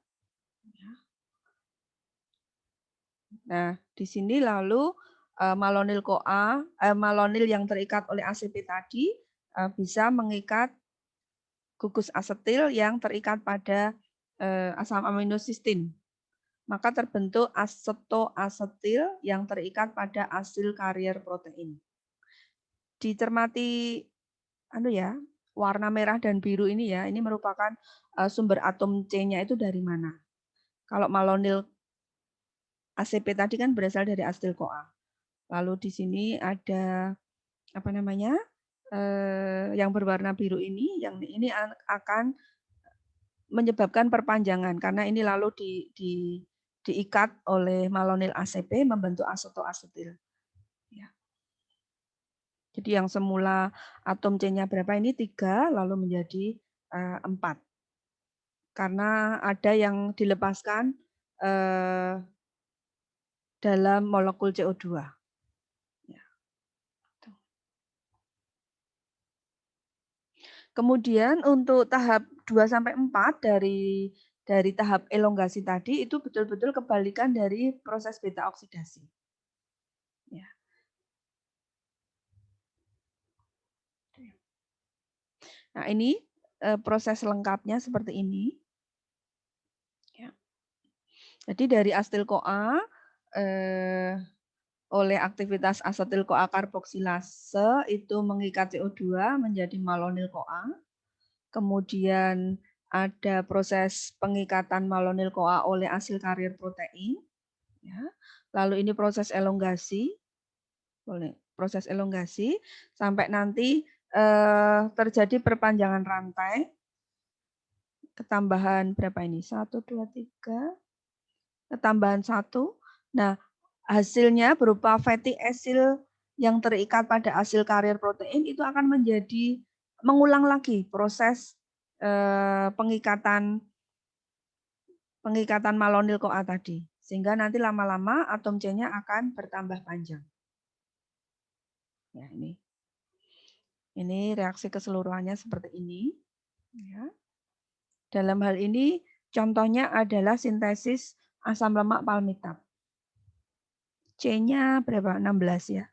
Speaker 1: Nah, di sini lalu malonyl-CoA, malonyl yang terikat oleh ACP tadi bisa mengikat gugus asetil yang terikat pada asam amino sistein. Maka terbentuk asetoasetil yang terikat pada asil karier protein. Dicermati warna merah dan biru ini ya, ini merupakan sumber atom C-nya itu dari mana. Kalau malonyl ACP tadi kan berasal dari asetil-CoA. Lalu di sini ada yang berwarna biru ini, yang ini akan menyebabkan perpanjangan karena ini lalu diikat oleh malonyl ACP membentuk asetoasetil. Ya. Jadi yang semula atom C-nya berapa ini 3 lalu menjadi 4. Karena ada yang dilepaskan dalam molekul CO2. Kemudian untuk tahap 2-4 dari tahap elongasi tadi itu betul-betul kebalikan dari proses beta oksidasi. Ya. Nah, ini proses lengkapnya seperti ini. Ya. Jadi dari asetil-CoA oleh aktivitas asetil-CoA karboksilase itu mengikat CO2 menjadi malonil-CoA. Kemudian ada proses pengikatan malonil-CoA oleh asil karier protein. Ya. Lalu ini proses elongasi, sampai nanti terjadi perpanjangan rantai, ketambahan berapa ini? 1, 2, 3, ketambahan 1. Nah, hasilnya berupa fatty acid yang terikat pada asil karier protein itu akan menjadi mengulang lagi proses pengikatan malonil-CoA tadi. Sehingga nanti lama-lama atom C-nya akan bertambah panjang. Ya, ini. Ini reaksi keseluruhannya seperti ini. Ya. Dalam hal ini contohnya adalah sintesis asam lemak palmitat. C-nya berapa? 16 ya.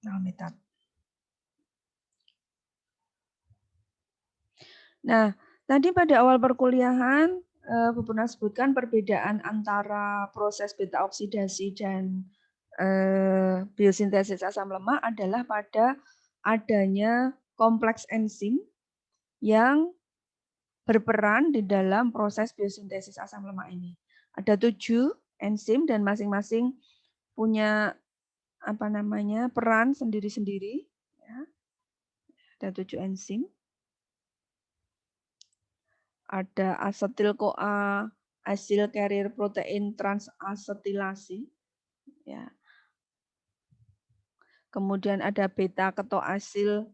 Speaker 1: Palmitat. Nah, tadi pada awal perkuliahan Bu pernah sebutkan perbedaan antara proses beta oksidasi dan biosintesis asam lemak adalah pada adanya kompleks enzim yang berperan di dalam proses biosintesis asam lemak ini. Ada 7 enzim dan masing-masing punya peran sendiri-sendiri. Ya. Ada 7 enzim. Ada asetil-CoA, asil carrier protein transasetilasi. Ya. Kemudian ada beta ketoasil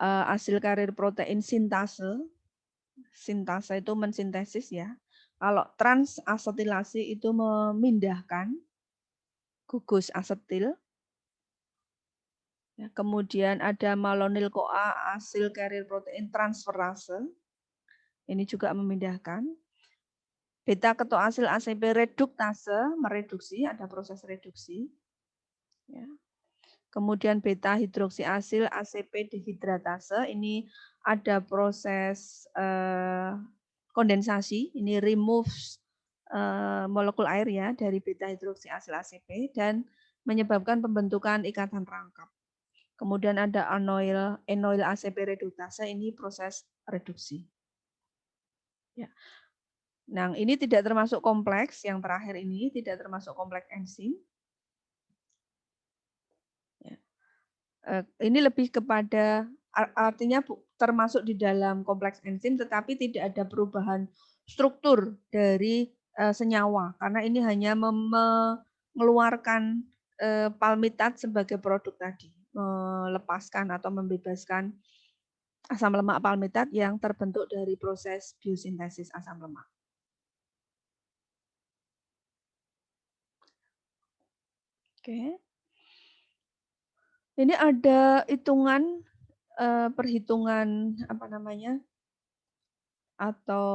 Speaker 1: asil carrier protein sintase. Sintase itu mensintesis ya. Kalau transasetilasi itu memindahkan gugus asetil. Ya, kemudian ada malonil-CoA asil carrier protein transferase. Ini juga memindahkan. Beta ketoasil ACP reduktase, mereduksi, ada proses reduksi. Ya. Kemudian beta hidroksiasil ACP dehidratase, ini ada proses kondensasi, ini removes molekul air ya dari beta hidroksiasil ACP dan menyebabkan pembentukan ikatan rangkap. Kemudian ada enoil ACP reduktase, ini proses reduksi. Ya. Nah, ini tidak termasuk kompleks, yang terakhir ini tidak termasuk kompleks enzim. Ya. Ini lebih kepada, artinya termasuk di dalam kompleks enzim, tetapi tidak ada perubahan struktur dari senyawa, karena ini hanya mengeluarkan palmitat sebagai produk tadi, melepaskan atau membebaskan asam lemak palmitat yang terbentuk dari proses biosintesis asam lemak. Oke. Ini ada hitungan perhitungan atau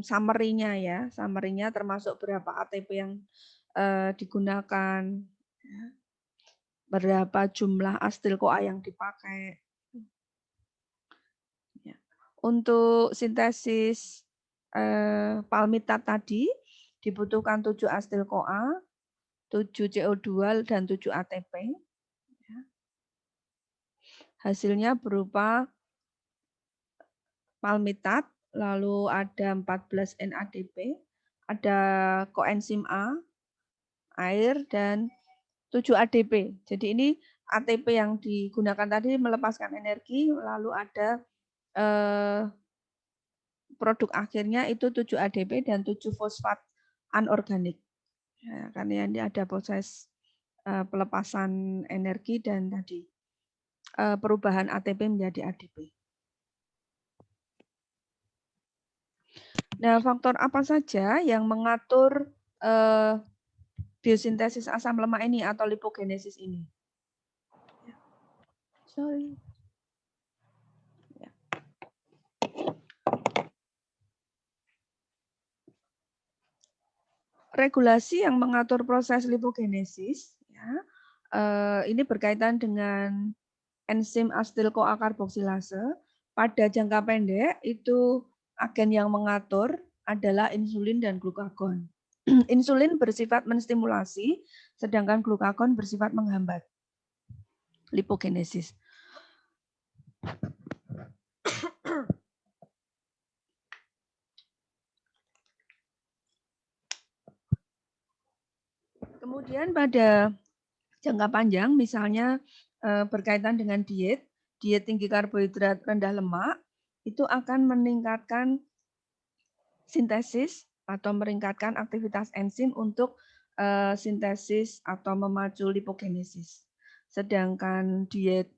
Speaker 1: summary-nya ya. Summary-nya termasuk berapa ATP yang digunakan, ya. Berapa jumlah asetil-CoA yang dipakai. Ya. Untuk sintesis palmitat tadi dibutuhkan 7 asetil-CoA, 7 CO2 dan 7 ATP. Ya. Hasilnya berupa palmitat, lalu ada 14 NADP, ada koenzim A, air, dan 7 ADP. Jadi ini ATP yang digunakan tadi melepaskan energi, lalu ada produk akhirnya itu 7 ADP dan 7 fosfat anorganik. Ya, karena ini ada proses pelepasan energi dan tadi perubahan ATP menjadi ADP. Nah, faktor apa saja yang mengatur biosintesis asam lemak ini atau lipogenesis ini? Sorry. regulasi yang mengatur proses lipogenesis, ya, ini berkaitan dengan enzim asetil-CoA karboksilase. Pada jangka pendek itu agen yang mengatur adalah insulin dan glukagon. Insulin bersifat menstimulasi, sedangkan glukagon bersifat menghambat lipogenesis. Kemudian pada jangka panjang, misalnya berkaitan dengan diet tinggi karbohidrat, rendah lemak, itu akan meningkatkan sintesis atau meningkatkan aktivitas enzim untuk sintesis atau memacu lipogenesis. Sedangkan diet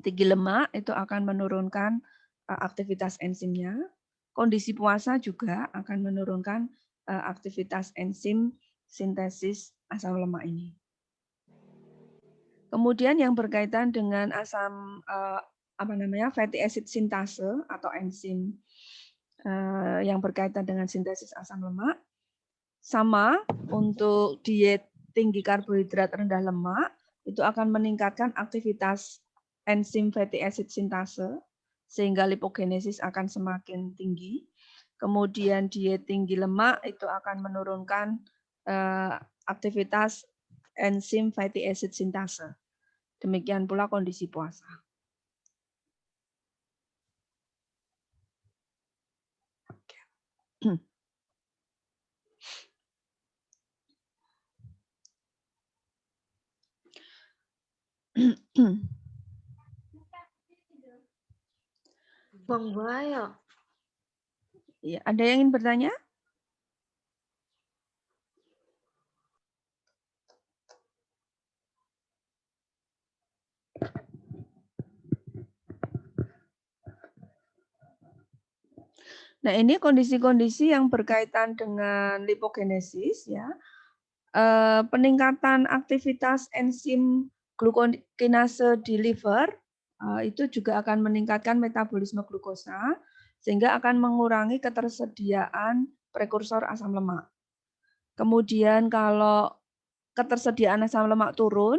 Speaker 1: tinggi lemak itu akan menurunkan aktivitas enzimnya. Kondisi puasa juga akan menurunkan aktivitas enzim sintesis asam lemak ini. Kemudian yang berkaitan dengan asam fatty acid sintase atau enzim yang berkaitan dengan sintesis asam lemak, sama untuk diet tinggi karbohidrat rendah lemak itu akan meningkatkan aktivitas enzim fatty acid sintase sehingga lipogenesis akan semakin tinggi. Kemudian diet tinggi lemak itu akan menurunkan aktivitas enzim fatty acid sintase. Demikian pula kondisi puasa.
Speaker 4: Bang Bayo.
Speaker 1: Ya, ada yang ingin bertanya? Nah, ini kondisi-kondisi yang berkaitan dengan lipogenesis, ya. Peningkatan aktivitas enzim glukokinase di liver itu juga akan meningkatkan metabolisme glukosa sehingga akan mengurangi ketersediaan prekursor asam lemak. Kemudian kalau ketersediaan asam lemak turun,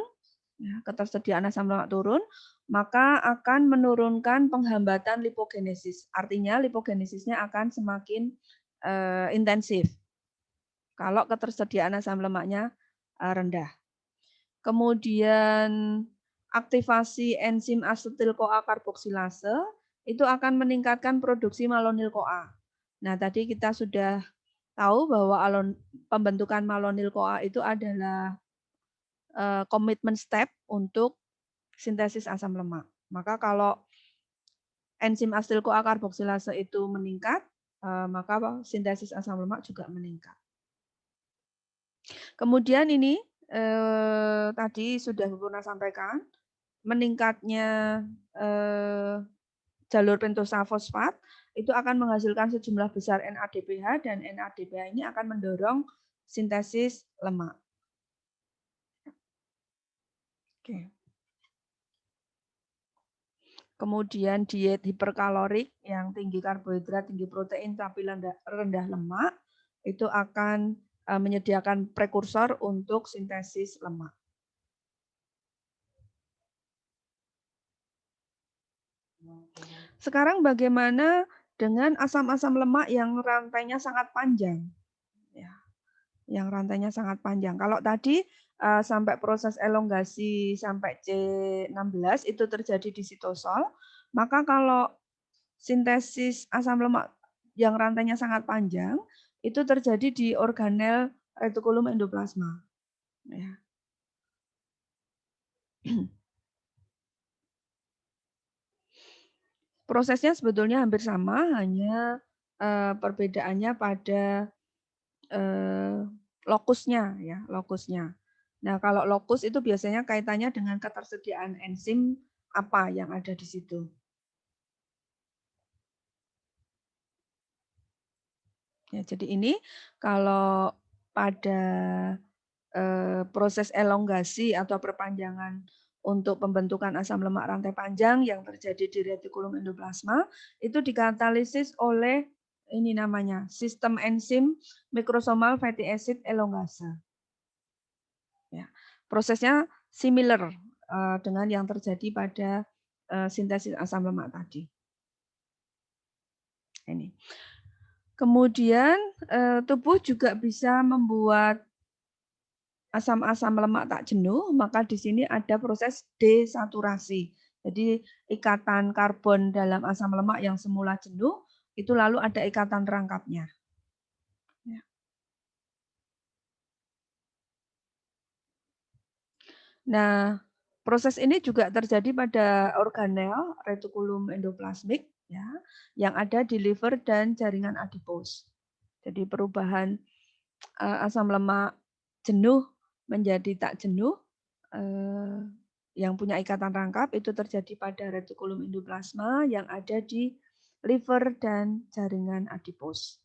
Speaker 1: maka akan menurunkan penghambatan lipogenesis. Artinya lipogenesisnya akan semakin intensif kalau ketersediaan asam lemaknya rendah. Kemudian aktivasi enzim asetil-CoA karboksilase itu akan meningkatkan produksi malonil-CoA. Nah, tadi kita sudah tahu bahwa pembentukan malonil-CoA itu adalah komitmen step untuk sintesis asam lemak. Maka kalau enzim asetil-CoA karboksilase itu meningkat, maka sintesis asam lemak juga meningkat. Kemudian ini tadi sudah Bu Purna sampaikan, meningkatnya jalur pentosa fosfat itu akan menghasilkan sejumlah besar NADPH dan NADPH ini akan mendorong sintesis lemak. Oke. Kemudian diet hiperkalorik yang tinggi karbohidrat, tinggi protein tapi rendah lemak itu akan menyediakan prekursor untuk sintesis lemak. Sekarang bagaimana dengan asam-asam lemak yang rantainya sangat panjang? Ya, yang rantainya sangat panjang. Kalau tadi sampai proses elongasi sampai C16 itu terjadi di sitosol, maka kalau sintesis asam lemak yang rantainya sangat panjang itu terjadi di organel retikulum endoplasma. Ya. Prosesnya sebetulnya hampir sama, hanya perbedaannya pada lokusnya, ya, lokusnya. Nah, kalau lokus itu biasanya kaitannya dengan ketersediaan enzim apa yang ada di situ. Ya, jadi ini kalau pada proses elongasi atau perpanjangan untuk pembentukan asam lemak rantai panjang yang terjadi di retikulum endoplasma itu dikatalisis oleh ini namanya sistem enzim mikrosomal fatty acid elongase. Ya, prosesnya similar dengan yang terjadi pada sintesis asam lemak tadi. Ini. Kemudian tubuh juga bisa membuat asam-asam lemak tak jenuh, maka di sini ada proses desaturasi. Jadi ikatan karbon dalam asam lemak yang semula jenuh, itu lalu ada ikatan rangkapnya. Ya. Nah, proses ini juga terjadi pada organel retikulum endoplasmik, ya, yang ada di liver dan jaringan adipos. Jadi perubahan asam lemak jenuh menjadi tak jenuh, yang punya ikatan rangkap itu terjadi pada retikulum endoplasma yang ada di liver dan jaringan adipos.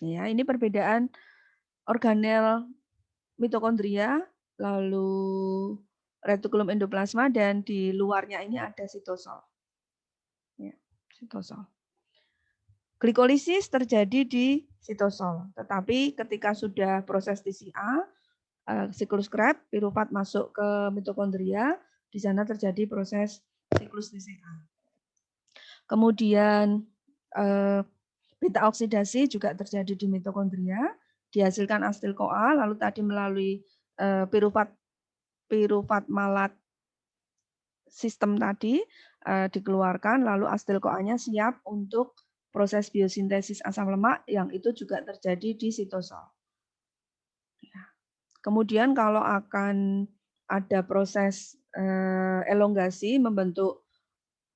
Speaker 1: Ya, ini perbedaan organel mitokondria, lalu retikulum endoplasma, dan di luarnya ini ada sitosol. Ya, sitosol. Glikolisis terjadi di sitosol, tetapi ketika sudah proses TCA, siklus Krebs, pirufat masuk ke mitokondria, di sana terjadi proses siklus TCA. Kemudian beta oksidasi juga terjadi di mitokondria, dihasilkan asetil CoA, lalu tadi melalui pirufat malat sistem tadi dikeluarkan, lalu asetil CoA-nya siap untuk proses biosintesis asam lemak yang itu juga terjadi di sitosol. Kemudian kalau akan ada proses elongasi membentuk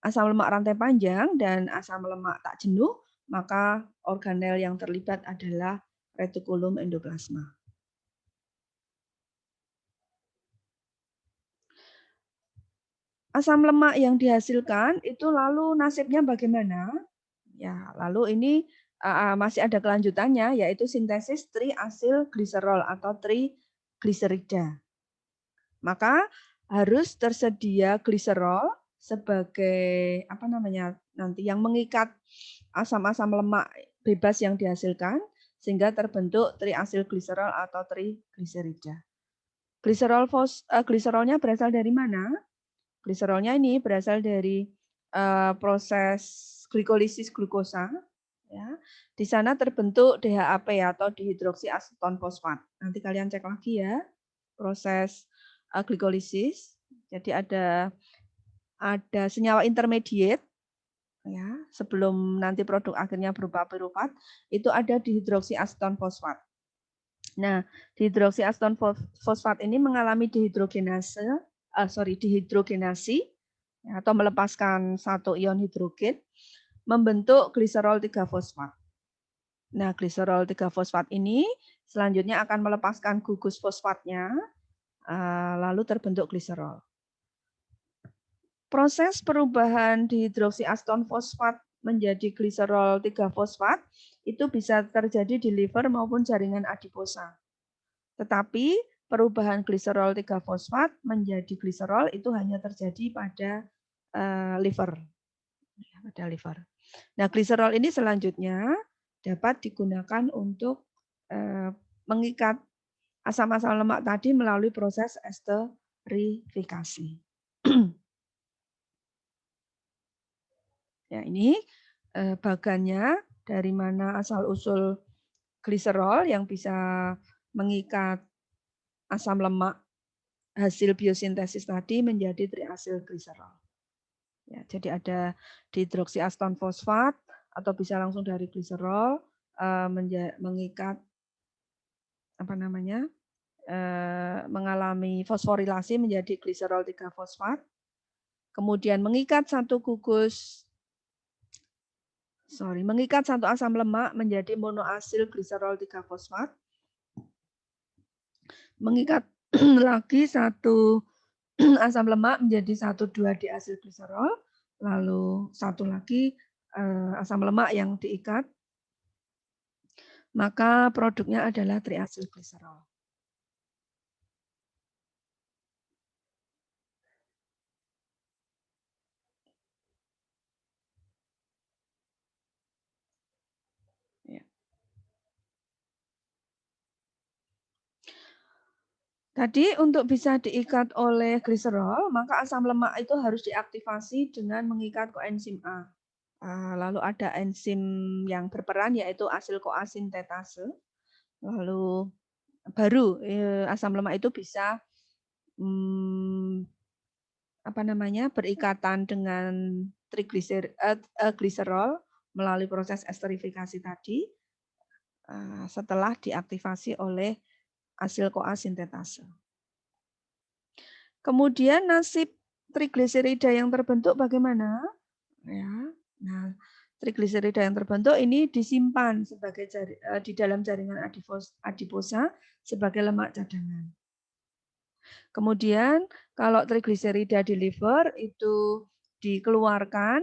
Speaker 1: asam lemak rantai panjang dan asam lemak tak jenuh, maka organel yang terlibat adalah retikulum endoplasma. Asam lemak yang dihasilkan itu lalu nasibnya bagaimana? Ya, lalu ini masih ada kelanjutannya, yaitu sintesis triasilgliserol atau trigliserida. Maka harus tersedia gliserol sebagai apa namanya nanti yang mengikat asam-asam lemak bebas yang dihasilkan sehingga terbentuk triasilgliserol atau trigliserida. Gliserolnya berasal dari mana? Gliserolnya ini berasal dari proses glikolisis glukosa. Ya, di sana terbentuk DHAP atau dihidroksiaseton fosfat. Nanti kalian cek lagi ya proses glikolisis. Jadi ada senyawa intermediate ya sebelum nanti produk akhirnya berupa pirufat itu ada dihidroksiaseton fosfat. Nah, dihidroksiaseton fosfat ini mengalami dihidrogenasi atau melepaskan satu ion hidrogen membentuk gliserol 3-fosfat. Nah, gliserol 3-fosfat ini selanjutnya akan melepaskan gugus fosfatnya lalu terbentuk gliserol. Proses perubahan dihidroksiaseton fosfat menjadi gliserol 3-fosfat itu bisa terjadi di liver maupun jaringan adiposa. Tetapi perubahan gliserol 3-fosfat menjadi gliserol itu hanya terjadi pada liver. Nah, gliserol ini selanjutnya dapat digunakan untuk mengikat asam-asam lemak tadi melalui proses esterifikasi. Ya, ini bagannya dari mana asal-usul gliserol yang bisa mengikat asam lemak hasil biosintesis tadi menjadi triasilgliserol. Ya, jadi ada dihidroksiaseton fosfat atau bisa langsung dari gliserol mengikat apa namanya mengalami fosforilasi menjadi gliserol 3-fosfat. Kemudian mengikat satu asam lemak menjadi monoasil gliserol 3-fosfat. Mengikat lagi satu asam lemak menjadi 1,2-diasilgliserol, lalu satu lagi asam lemak yang diikat, maka produknya adalah triasilgliserol. Tadi untuk bisa diikat oleh gliserol, maka asam lemak itu harus diaktifasi dengan mengikat koenzim A. Lalu ada enzim yang berperan yaitu asil-CoA sintetase. Lalu baru asam lemak itu bisa berikatan dengan gliserol melalui proses esterifikasi tadi setelah diaktifasi oleh asil-CoA sintetase. Kemudian nasib trigliserida yang terbentuk bagaimana? Ya, nah, trigliserida yang terbentuk ini disimpan sebagai di dalam jaringan adiposa sebagai lemak cadangan. Kemudian kalau trigliserida di liver itu dikeluarkan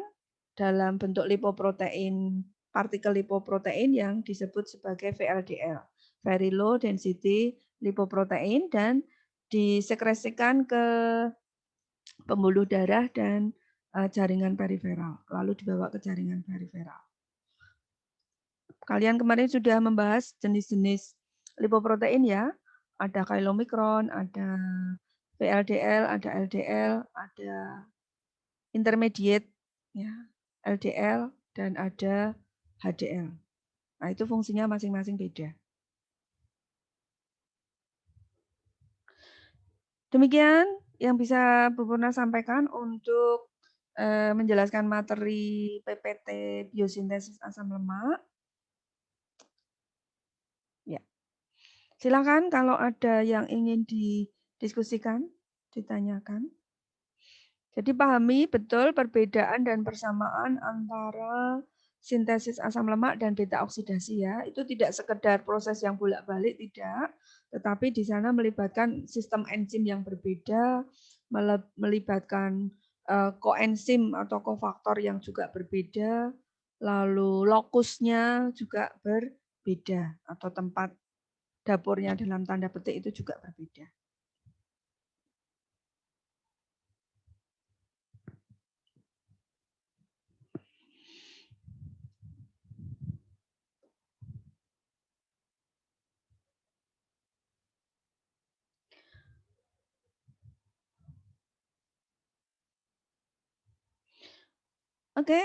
Speaker 1: dalam bentuk lipoprotein, partikel lipoprotein yang disebut sebagai VLDL, very low density lipoprotein, dan disekresikan ke pembuluh darah dan jaringan periferal, lalu dibawa ke jaringan periferal. Kalian kemarin sudah membahas jenis-jenis lipoprotein ya, ada chylomicron, ada VLDL, ada LDL, ada intermediate ya, LDL, dan ada HDL. Nah, itu fungsinya masing-masing beda. Demikian yang bisa Bu Purna sampaikan untuk menjelaskan materi PPT biosintesis asam lemak. Ya. Silakan kalau ada yang ingin didiskusikan, ditanyakan. Jadi pahami betul perbedaan dan persamaan antara sintesis asam lemak dan beta oksidasi ya. Itu tidak sekedar proses yang bolak-balik, tidak. Tetapi di sana melibatkan sistem enzim yang berbeda, melibatkan koenzim atau kofaktor yang juga berbeda, lalu lokusnya juga berbeda, atau tempat dapurnya dalam tanda petik itu juga berbeda. Oke,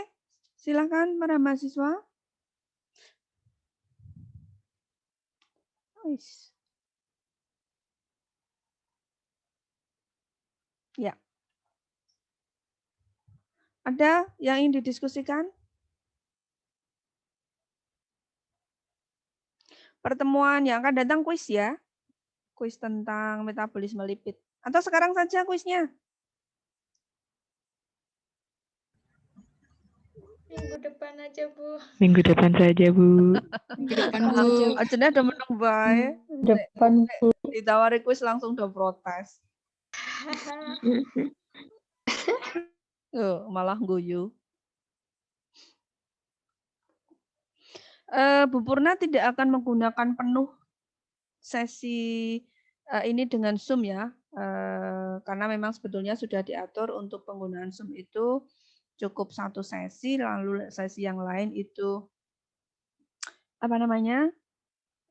Speaker 1: silakan para mahasiswa. Ya. Ada yang ingin didiskusikan? Pertemuan yang akan datang kuis ya. Kuis tentang metabolisme lipid. Atau sekarang saja kuisnya?
Speaker 2: Minggu depan aja, Bu.
Speaker 5: Minggu depan saja, Bu.
Speaker 6: Minggu depan, Bu.
Speaker 1: Ajenda udah menang bae.
Speaker 6: Depan, Bu.
Speaker 1: Ditawari kuis langsung udah protes. Malah guyu. Bu Purna tidak akan menggunakan penuh sesi ini dengan Zoom ya. Karena memang sebetulnya sudah diatur untuk penggunaan Zoom itu cukup satu sesi, lalu sesi yang lain itu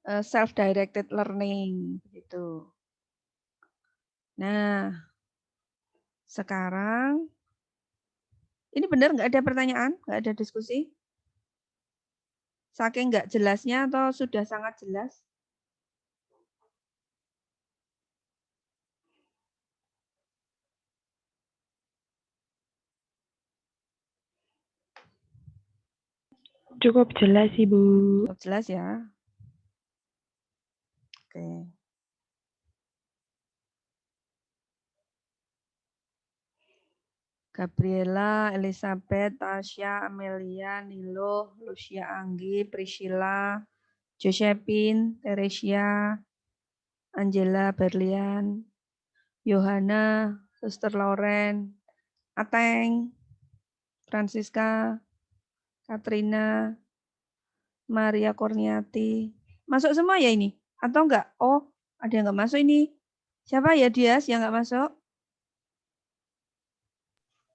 Speaker 1: self-directed learning gitu. Nah, sekarang ini benar nggak ada pertanyaan, nggak ada diskusi? Saking nggak jelasnya atau sudah sangat jelas?
Speaker 5: Cukup jelas sih, Bu.
Speaker 1: Cukup jelas ya. Oke. Gabriela, Elizabeth, Tasya, Amelia, Nilo, Lucia Anggi, Priscilla, Josephine, Teresia, Angela Berlian, Yohana, Suster Lauren, Ateng, Francisca, Katrina, Maria Kurniati. Masuk semua ya ini? Atau enggak? Oh, ada yang enggak masuk ini. Siapa ya Dias yang enggak masuk?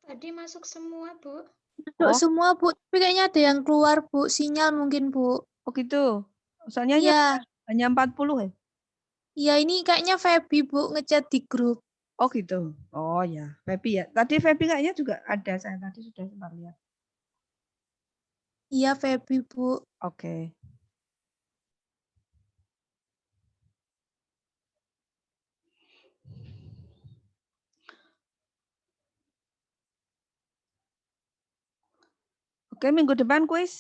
Speaker 2: Tadi masuk semua, Bu.
Speaker 7: Masuk semua, Bu. Tapi kayaknya ada yang keluar, Bu. Sinyal mungkin, Bu.
Speaker 1: Oh gitu. Soalnya
Speaker 7: Iya.
Speaker 1: hanya 40 ya?
Speaker 7: Iya, ini kayaknya Feby, Bu, ngechat di grup.
Speaker 1: Oh gitu. Oh ya, Feby ya. Tadi Feby kayaknya juga ada, saya tadi sudah sempat lihat.
Speaker 7: Iya, Feby, Bu.
Speaker 1: Oke. Oke, minggu depan kuis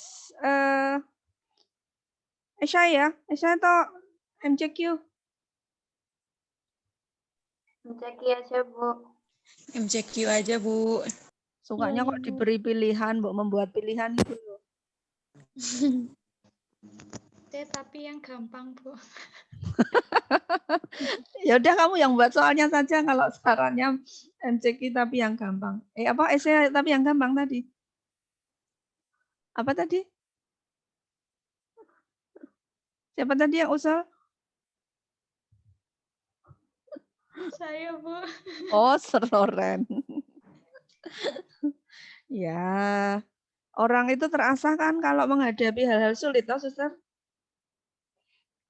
Speaker 1: Esai ya, Esai atau MCQ?
Speaker 4: MCQ aja, Bu.
Speaker 6: MCQ aja, Bu.
Speaker 1: Sukanya
Speaker 7: Iya,
Speaker 1: kok
Speaker 7: Bu.
Speaker 1: diberi pilihan, Bu, membuat pilihan itu.
Speaker 2: Tapi yang gampang, Bu.
Speaker 1: Ya udah kamu yang buat soalnya saja kalau sarannya MCQ tapi yang gampang. Apa esai tapi yang gampang tadi? Apa tadi? Siapa tadi yang usul?
Speaker 2: Saya, Bu.
Speaker 1: Oh, Seroren. Ya, orang itu terasah kan kalau menghadapi hal-hal sulit, toh, Suster.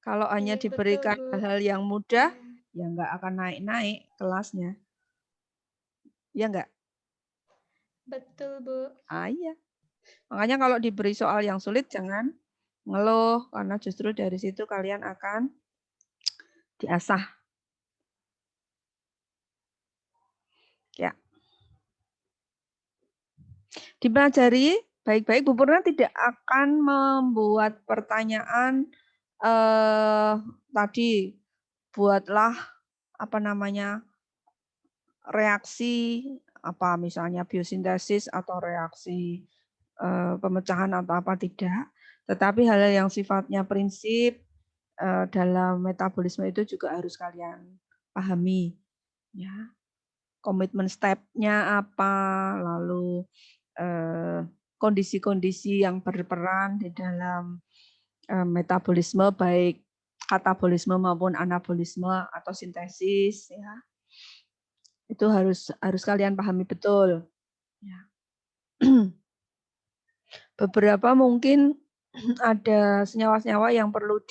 Speaker 1: Kalau hanya
Speaker 2: Iya, betul,
Speaker 1: diberikan
Speaker 2: Bu.
Speaker 1: hal-hal yang mudah,
Speaker 2: Iya.
Speaker 1: ya nggak akan naik-naik kelasnya. Ya nggak?
Speaker 2: Betul, Bu.
Speaker 1: Iya. Makanya kalau diberi soal yang sulit, jangan ngeluh, karena justru dari situ kalian akan diasah. Ya. Dipelajari baik-baik, Bu Purna tidak akan membuat pertanyaan tadi buatlah apa namanya reaksi apa misalnya biosintesis atau reaksi pemecahan atau apa tidak, tetapi hal yang sifatnya prinsip dalam metabolisme itu juga harus kalian pahami, ya. Komitmen step-nya apa, lalu kondisi-kondisi yang berperan di dalam metabolisme baik katabolisme maupun anabolisme atau sintesis, ya. Itu harus kalian pahami betul. Ya. Beberapa mungkin ada senyawa-senyawa yang perlu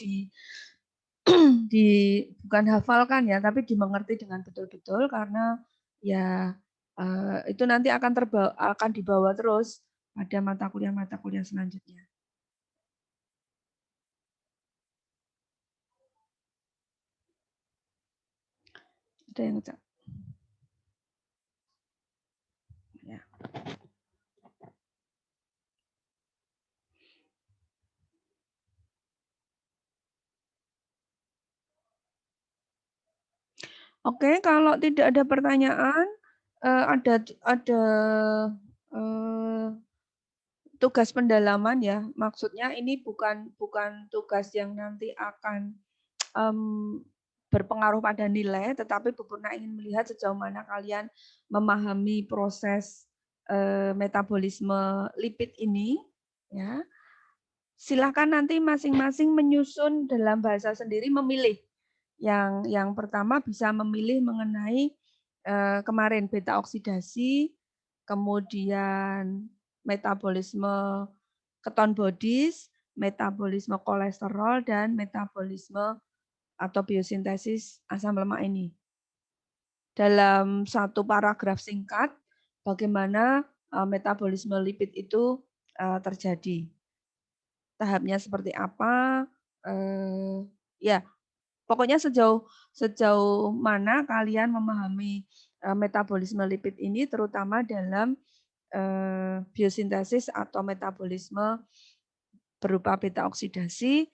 Speaker 1: bukan hafalkan ya, tapi dimengerti dengan betul-betul karena ya itu nanti akan dibawa terus pada mata kuliah selanjutnya. Ada yang ngecek? Ya. Oke, kalau tidak ada pertanyaan, ada tugas pendalaman ya. Maksudnya ini bukan tugas yang nanti akan berpengaruh pada nilai, tetapi Bu Purna ingin melihat sejauh mana kalian memahami proses metabolisme lipid ini, ya. Silakan nanti masing-masing menyusun dalam bahasa sendiri, memilih. Yang pertama bisa memilih mengenai kemarin beta oksidasi, kemudian metabolisme keton bodies, metabolisme kolesterol, dan metabolisme atau biosintesis asam lemak ini. Dalam satu paragraf singkat, bagaimana metabolisme lipid itu terjadi. Tahapnya seperti apa, ya pokoknya sejauh mana kalian memahami metabolisme lipid ini, terutama dalam biosintesis atau metabolisme berupa beta oksidasi,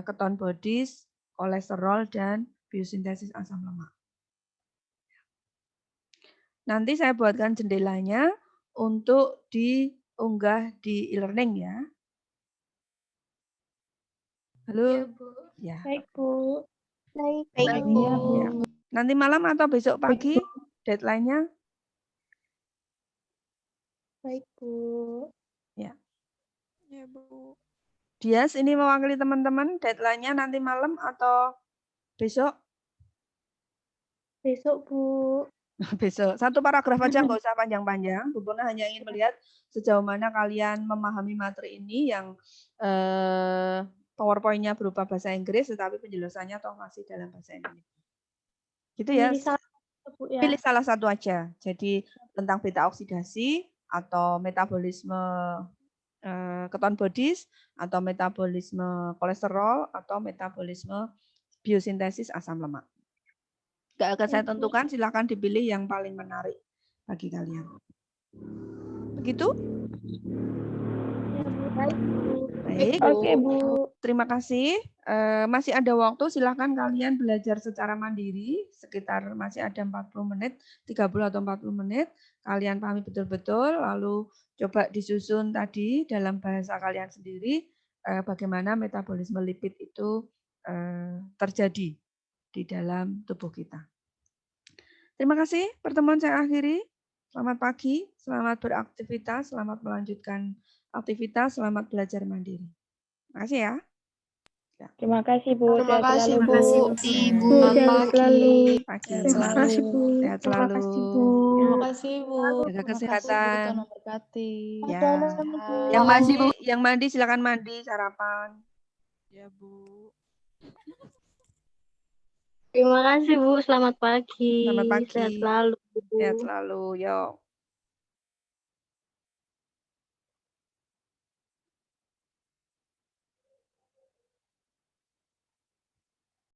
Speaker 1: keton bodies, kolesterol, dan biosintesis asam lemak. Nanti saya buatkan jendelanya untuk diunggah di e-learning ya. Halo?
Speaker 2: Iya, Bu.
Speaker 1: Ya.
Speaker 3: Baik, Bu. Baik,
Speaker 4: Baik,
Speaker 3: Bu.
Speaker 1: Ya. Nanti malam atau besok pagi deadline-nya?
Speaker 3: Baik, Bu.
Speaker 1: Ya.
Speaker 6: Ya, Bu.
Speaker 1: Dias ini mewakili teman-teman, deadline-nya nanti malam atau besok?
Speaker 3: Besok, Bu.
Speaker 1: Besok. Satu paragraf aja, nggak usah panjang-panjang. Bu Purna hanya ingin melihat sejauh mana kalian memahami materi ini yang PowerPoint-nya berupa bahasa Inggris, tetapi penjelasannya toh masih dalam bahasa Indonesia. Gitu ya. Pilih salah satu aja. Jadi tentang beta oksidasi atau metabolisme keton bodies atau metabolisme kolesterol atau metabolisme biosintesis asam lemak. Nggak akan saya tentukan, silakan dipilih yang paling menarik bagi kalian. Begitu? Baik.
Speaker 3: Oke, Bu.
Speaker 1: Terima kasih. Masih ada waktu, silakan kalian belajar secara mandiri, sekitar masih ada 40 menit, 30 atau 40 menit. Kalian pahami betul-betul, lalu coba disusun tadi dalam bahasa kalian sendiri, bagaimana metabolisme lipid itu terjadi di dalam tubuh kita. Terima kasih, pertemuan saya akhiri. Selamat pagi, selamat beraktivitas, selamat melanjutkan aktivitas, selamat belajar mandiri. Terima kasih ya.
Speaker 5: Terima kasih, Bu.
Speaker 3: Terima
Speaker 5: Sehat
Speaker 3: kasih,
Speaker 5: selalu,
Speaker 3: Bu.
Speaker 5: Bu.
Speaker 3: Sehat selalu.
Speaker 1: Pagi.
Speaker 3: Terima kasih, Bu.
Speaker 1: Sehat
Speaker 3: Terima
Speaker 1: selalu.
Speaker 3: kasih, Bu.
Speaker 6: Terima kasih, Bu.
Speaker 1: Jaga
Speaker 6: Terima kasih, Bu.
Speaker 1: kesehatan.
Speaker 6: Tuhan memberkati.
Speaker 1: Ya.
Speaker 6: Sehat.
Speaker 1: Yang mandi silakan mandi, sarapan.
Speaker 6: Ya, Bu.
Speaker 4: Terima kasih, Bu. Selamat pagi.
Speaker 1: Selamat pagi.
Speaker 4: Sehat selalu.
Speaker 1: Sehat selalu. Yuk.